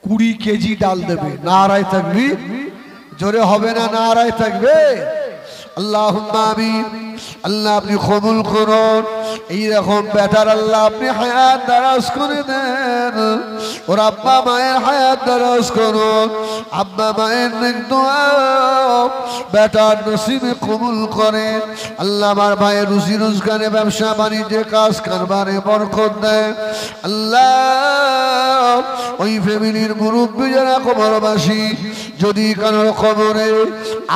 20 কেজি ডাল দেবে। নারায়ে তাকবীর, জোরে হবে না নারায়ে তাকবীর। আল্লাহুম্মা আমিন। আল্লাহ আপনি কবুল করুন। এইরকম বেটার আল্লাহ আপনি হায়াত দারাজ করে দেন। ওর আব্বা মায়ের হায়াত দারাজ করুন। আব্বা মায়ের নেক দোয়া বেটার নসিবে কবুল করেন। আল্লাহ আমার ভাইয়ের রুজি রোজগারে, ব্যবসা বাণিজ্যে, কাজ কারবারে বরকত দেন। আল্লাহ ওই ফ্যামিলির মুরব্বী যারা কবরবাসী, যদি কারো কবরে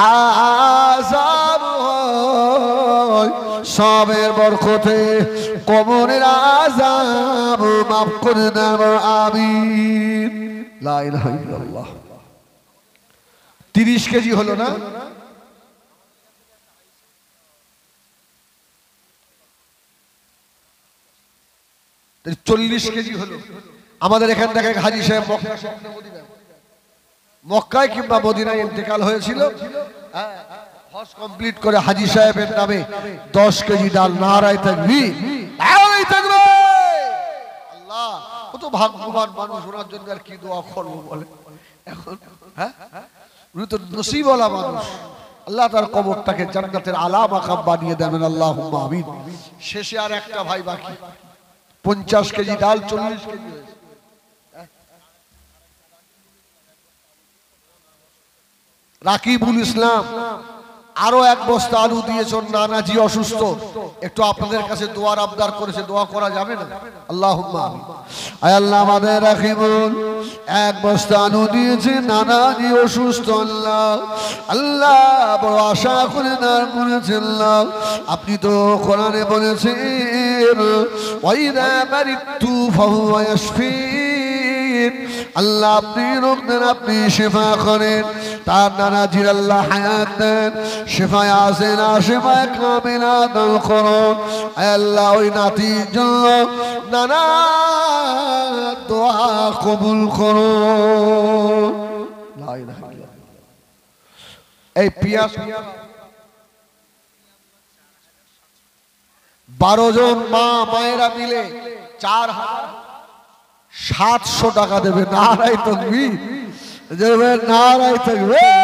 আযাব হয়, সবের বরকতে কবরের আযাব মাফ করে দাও আমিন। লা ইলাহা ইল্লাল্লাহ। 30 কেজি হলো না? তাহলে 40 কেজি হলো। আমাদের এখান থেকে হাজী সাহেব মক্কায় কিংবা মদিনায় ইন্তেকাল হয়েছিল, হজ কমপ্লিট করে হাজী সাহেবের নামে 10 কেজি ডাল। নারায়ে তাকবীর, নারায়ে তাকবীর। আল্লাহ, কত ভাগ্যবান মানুষ, ওনার জন্য আর কি দোয়া করবো বলে এখন। হ্যাঁ, উনি তো নসিবওয়ালা মানুষ। আল্লাহ তার কবরটাকে জান্নাতের আলা মাকাম বানিয়ে দেবেন, আল্লাহুম্মা আমিন। শেষে আর একটা ভাই বাকি, 50 কেজি ডাল 40 কেজি হয়েছে। রাকিবুল ইসলাম আরো 1 বস্তা আলু দিয়েছেন। নানাজি অসুস্থ, একটু আপনাদের কাছে দোয়ার আবদার করেছে, দোয়া করা যাবে না? আল্লাহুম্মা আমিন। আয় আল্লাহ, আমাদের রাকিবুল 1 বস্তা আলু দিয়েছে, নানাজি অসুস্থ। আল্লাহ, আল্লাহ বড় আশা করে দাঁড় করেছেন। আল্লাহ, আপনি তো কোরআনে বলেছেন ওয়াইদা মারিতু ফাহুয়া ইয়াশফিন। আল্লাহ, আপনি রোগ দেন, আপনি শিফা করেন। তার নানাজির আল্লাহ হায়াত দেন, শিফায়ে আসেনা, শিফায়ে কামিলা দান করুন। আল্লাহ, ওই নাতির জন্য নানা দোয়া কবুল করুন। লা ইলাহা ইল্লাল্লাহ। এই পিয়াস 12 জন মা মায়েরা মিলে 4700 টাকা দেবে। নারায়ে তাকবীর, নারায়ে তাকবীর।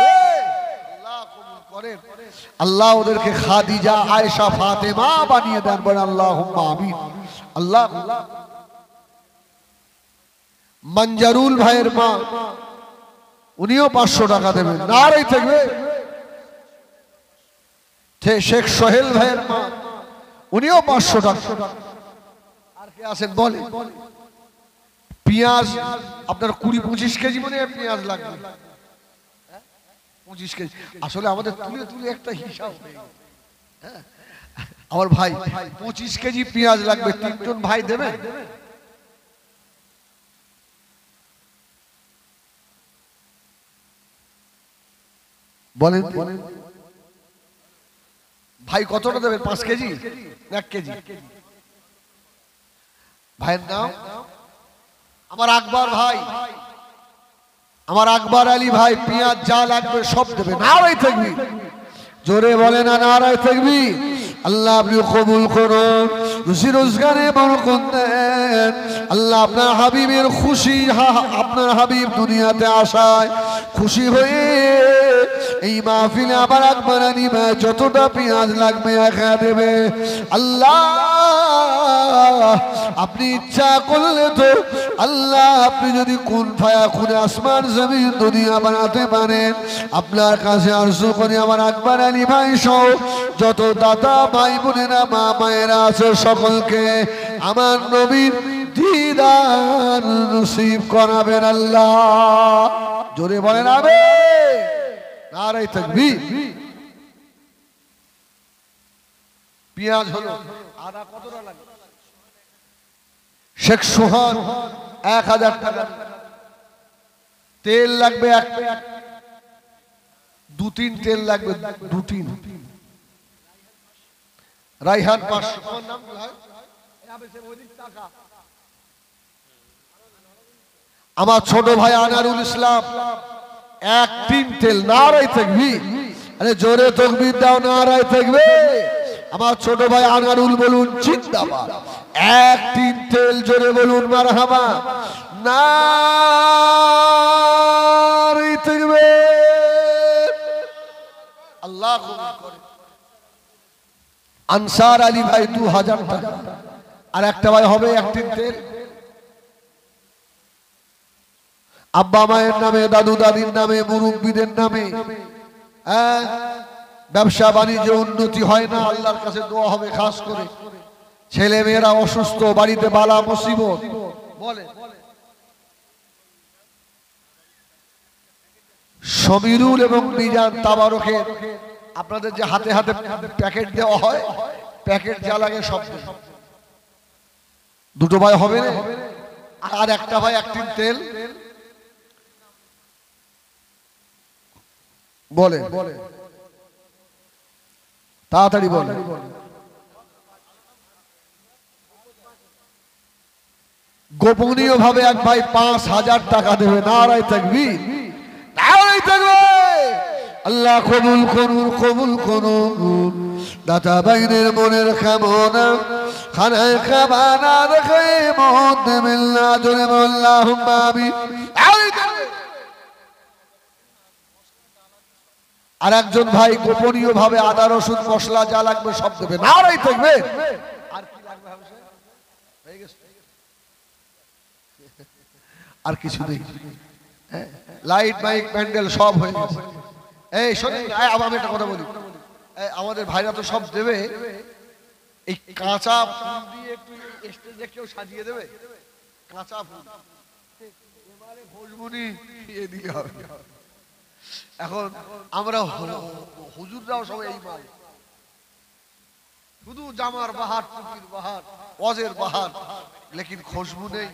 আল্লাহ কবুল করেন। আল্লাহ ওদেরকে খাদিজা, আয়েশা, ফাতেমা বানিয়ে দেন, বলেন আল্লাহুম্মা আমিন। আল্লাহ, মঞ্জরুল ভাইয়ের মা, উনিও 500 টাকা দেবেন। নারায়ে তাকবীর। শেখ সোহেল ভাইয়ের মা, উনিও 500 টাকা। আর কে আছেন বলে? পেঁয়াজ আপনার 20-25 কেজি মনে হয় পেঁয়াজ লাগবে। 25 কেজি আসলে আমাদের তুলে তুলে একটা হিসাব। আমার ভাই 25 কেজি পেঁয়াজ লাগবে, 3 জন ভাই দেবেন? বলেন ভাই, কতটা দেবেন? 5 কেজি, 1 কেজি? ভাইয়ের নাম আমার আকবর ভাই, আমার আকবর আলী ভাই। পেঁয়াজ যা লাগবে সব দেবে। নারায়ে তাকবীর, জোরে বলে না নারায়ে তাকবীর। আল্লাহ, আপনি কবুল করুন, রুজি রোজগারে বরকত দেন। আল্লাহ, আপনার হাবিবের খুশি, আপনার হাবিব দুনিয়াতে আসায় খুশি হয়ে এই মাহফিলে আবার আকবর আলী ভাই যতটা পেঁয়াজ লাগবে একা দেবে। আল্লাহ, আপনি ইচ্ছা করলে তো আল্লাহ, আপনি যদি কোন ফায়াকুনে আসমান জমিন দুনিয়া বানাতে পারেন, আপনার কাছে আরজু করি আমার আকবর আলী ভাই সহ যত দাদা ভাই বোনেরা মা মায়েরা আছে সকলকে আমার নবীর দিদার নসিব করাবেন। আল্লাহ, জোরে বলেন আমিন। নারায়ে তাকবীর। পেঁয়াজ হলো আদা কতটা লাগে? শেখ সোহান 1000 টাকা। তেল লাগবে 2-3 তেল লাগবে, 2-3। রাইহান 500। আমার ছোট ভাই আনারুল ইসলাম 1-3 তেল। নারায়ে তাকবীর। আরে জোরে তাকবীর দাও, নারায়ে তাকবীর। আমার ছোট ভাই আনারুল বলুন জিন্দাবাদ। 1-3 তেল, জোরে বলুন মারহাবা। নারায়ে তাকবীর। আল্লাহ কবুল করে। আনসার আলী ভাই 2000 টাকা। আর একটা ভাই হবে 1-3 তেল। আব্বা মায়ের নামে, দাদু দাদির নামে, মুরব্বীদের নামে। ব্যবসা বাণিজ্য উন্নতি হয় না, আল্লাহর কাছে দোয়া হবে খাস করে। ছেলে মেয়েরা অসুস্থ, বাড়িতে বালা মুসিবত। বলে সমীরুল এবং মিজান তাবারকের আপনাদের যে হাতে হাতে প্যাকেট দেওয়া হয়, প্যাকেট যা লাগে সব দুটো ভাই হবে না, আর একটা ভাই 1 টিন তেল বলে তাড়াতাড়ি বলে। গোপনীয় ভাবে এক ভাই 5,000 টাকা দেবে। নারায়ে তাকবীর, নারায়ে তাকবীর। আল্লাহ কবুল করুন, কবুল করুন। দাতা বাইনের মনের কামনা খানায় খাবানা রেখে মত দেবেন না, জোরে আল্লাহুম্মা আমিন। আর একজন ভাই গোপনীয় ভাবে আদা রসুন মশলা যা লাগবে সব দেবে। নারায়ে তাকবীর। আর কি লাগবে হয়ে গেছে, আর কিছু নেই। লাইট মাইক প্যান্ডেল সব হয়ে গেছে। এই শোনেন, আমি একটা কথা বলি, আমাদের ভাইরা তো সব দেবে, এই কাঁচা ফুল দিয়ে একটু স্টেজে কেউ সাজিয়ে দেবে, কাঁচা ফুল এবারে ভোজমুনি দিয়ে দিতে হবে। এখন আমরা হুজুররাও সব এই মাল, শুধু জামার বাহার, টুপির বাহার, ওয়াজের বাহার, লেকিন খুশবু নেই।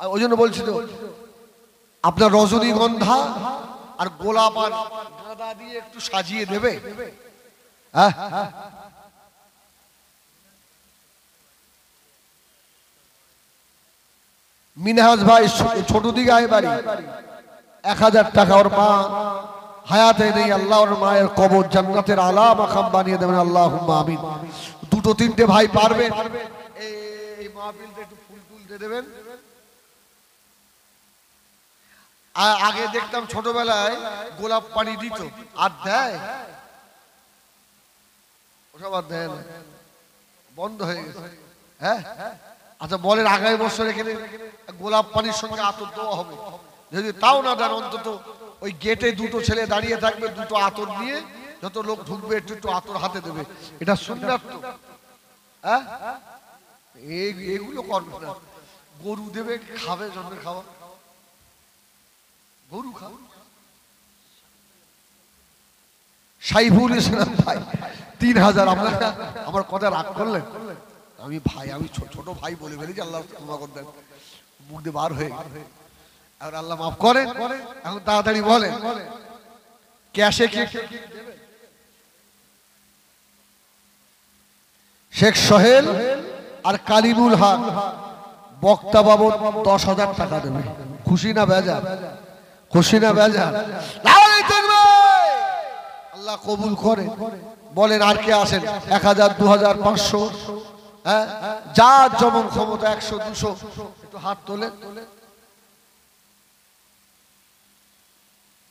ওই জন্য বলছি তো, আপনার রজনীগন্ধা আর গোলাপ আর গাঁদা দিয়ে একটু সাজিয়ে দেবে। মিনহাজ ভাই ছোট দিঘায় বাড়ি, 1000 টাকা। ওর মা হায়াতে নেই, আল্লাহ ওর মায়ের কবর জান্নাতের আলা মাকাম বানিয়ে দেবেন, আল্লাহুম্মা আমিন। 2-3টে ভাই পারবেন এই মাহফিলটা একটু ফুল তুলতে দেবেন। আগে দেখতাম ছোটবেলায় গোলাপ পানি দিত, আর দেয়? ওসব আর দেয় না, বন্ধ হয়ে গেছে। হ্যাঁ, আচ্ছা বলেন, আগামী বছর এখানে গোলাপ পানির সঙ্গে আতর দেওয়া হবে। যদি তাও না দেন, অন্তত ওই গেটে 2টো ছেলে দাঁড়িয়ে থাকবে, 2টো আতর নিয়ে, যত লোক ঢুকবে একটু আতর হাতে দেবে। এটা সুন্নাত তো। হ্যাঁ, এগুলো করবে না। গরু দেবে, খাবে, জন্মের খাওয়া গরু খা। সাইফুল ইসলাম ভাই 3000। আপনারা আমার কথা রাগ করলেন? আমি ভাই, আমি ছোট ভাই বলে ফেলেছি, আল্লাহ ক্ষমা করে দেন, মুখ দিয়ে বার হয়ে আর আল্লাহ মাফ করেন। এখন তাড়াতাড়ি বলেন, ক্যাশে কে? শেখ সোহেল আর কালিমুল হক বক্তা বাবদ 10,000 টাকা দেবে। খুশি না বেজার? খুশি না বেজার? আল্লাহ কবুল করে। বলেন আর কে আছেন? 1000, 2000, 500, হ্যাঁ, যার যেমন ক্ষমতা, 100, 200 একটু হাত তোলে।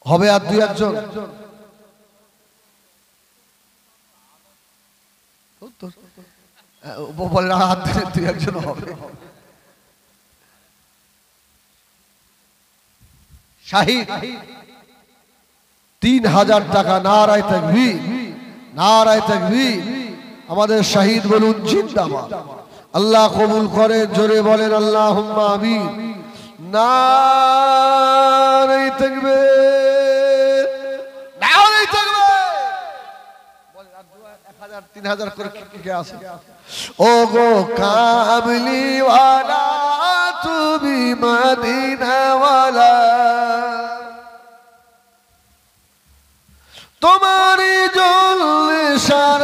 হবে আর 2-1 জন? বলেন হাত 2-1 জন হবে। শাহিদ 3000 টাকা। নারায়ে তাকবীর, নারায়ে তাকবীর। আমাদের শাহিদ বলুন জিন্দাবাদ। আল্লাহ কবুল করে, জোরে বলেন আল্লাহুম্মা আমিন। নারায়ে তাকবীর, নারায়ে তাকবীর। বলেন আর 1000, 3000 করে কে আছে? ও গো কামলিওয়ালা, তুমি মদিনাওয়ালা, তোমারি জলসার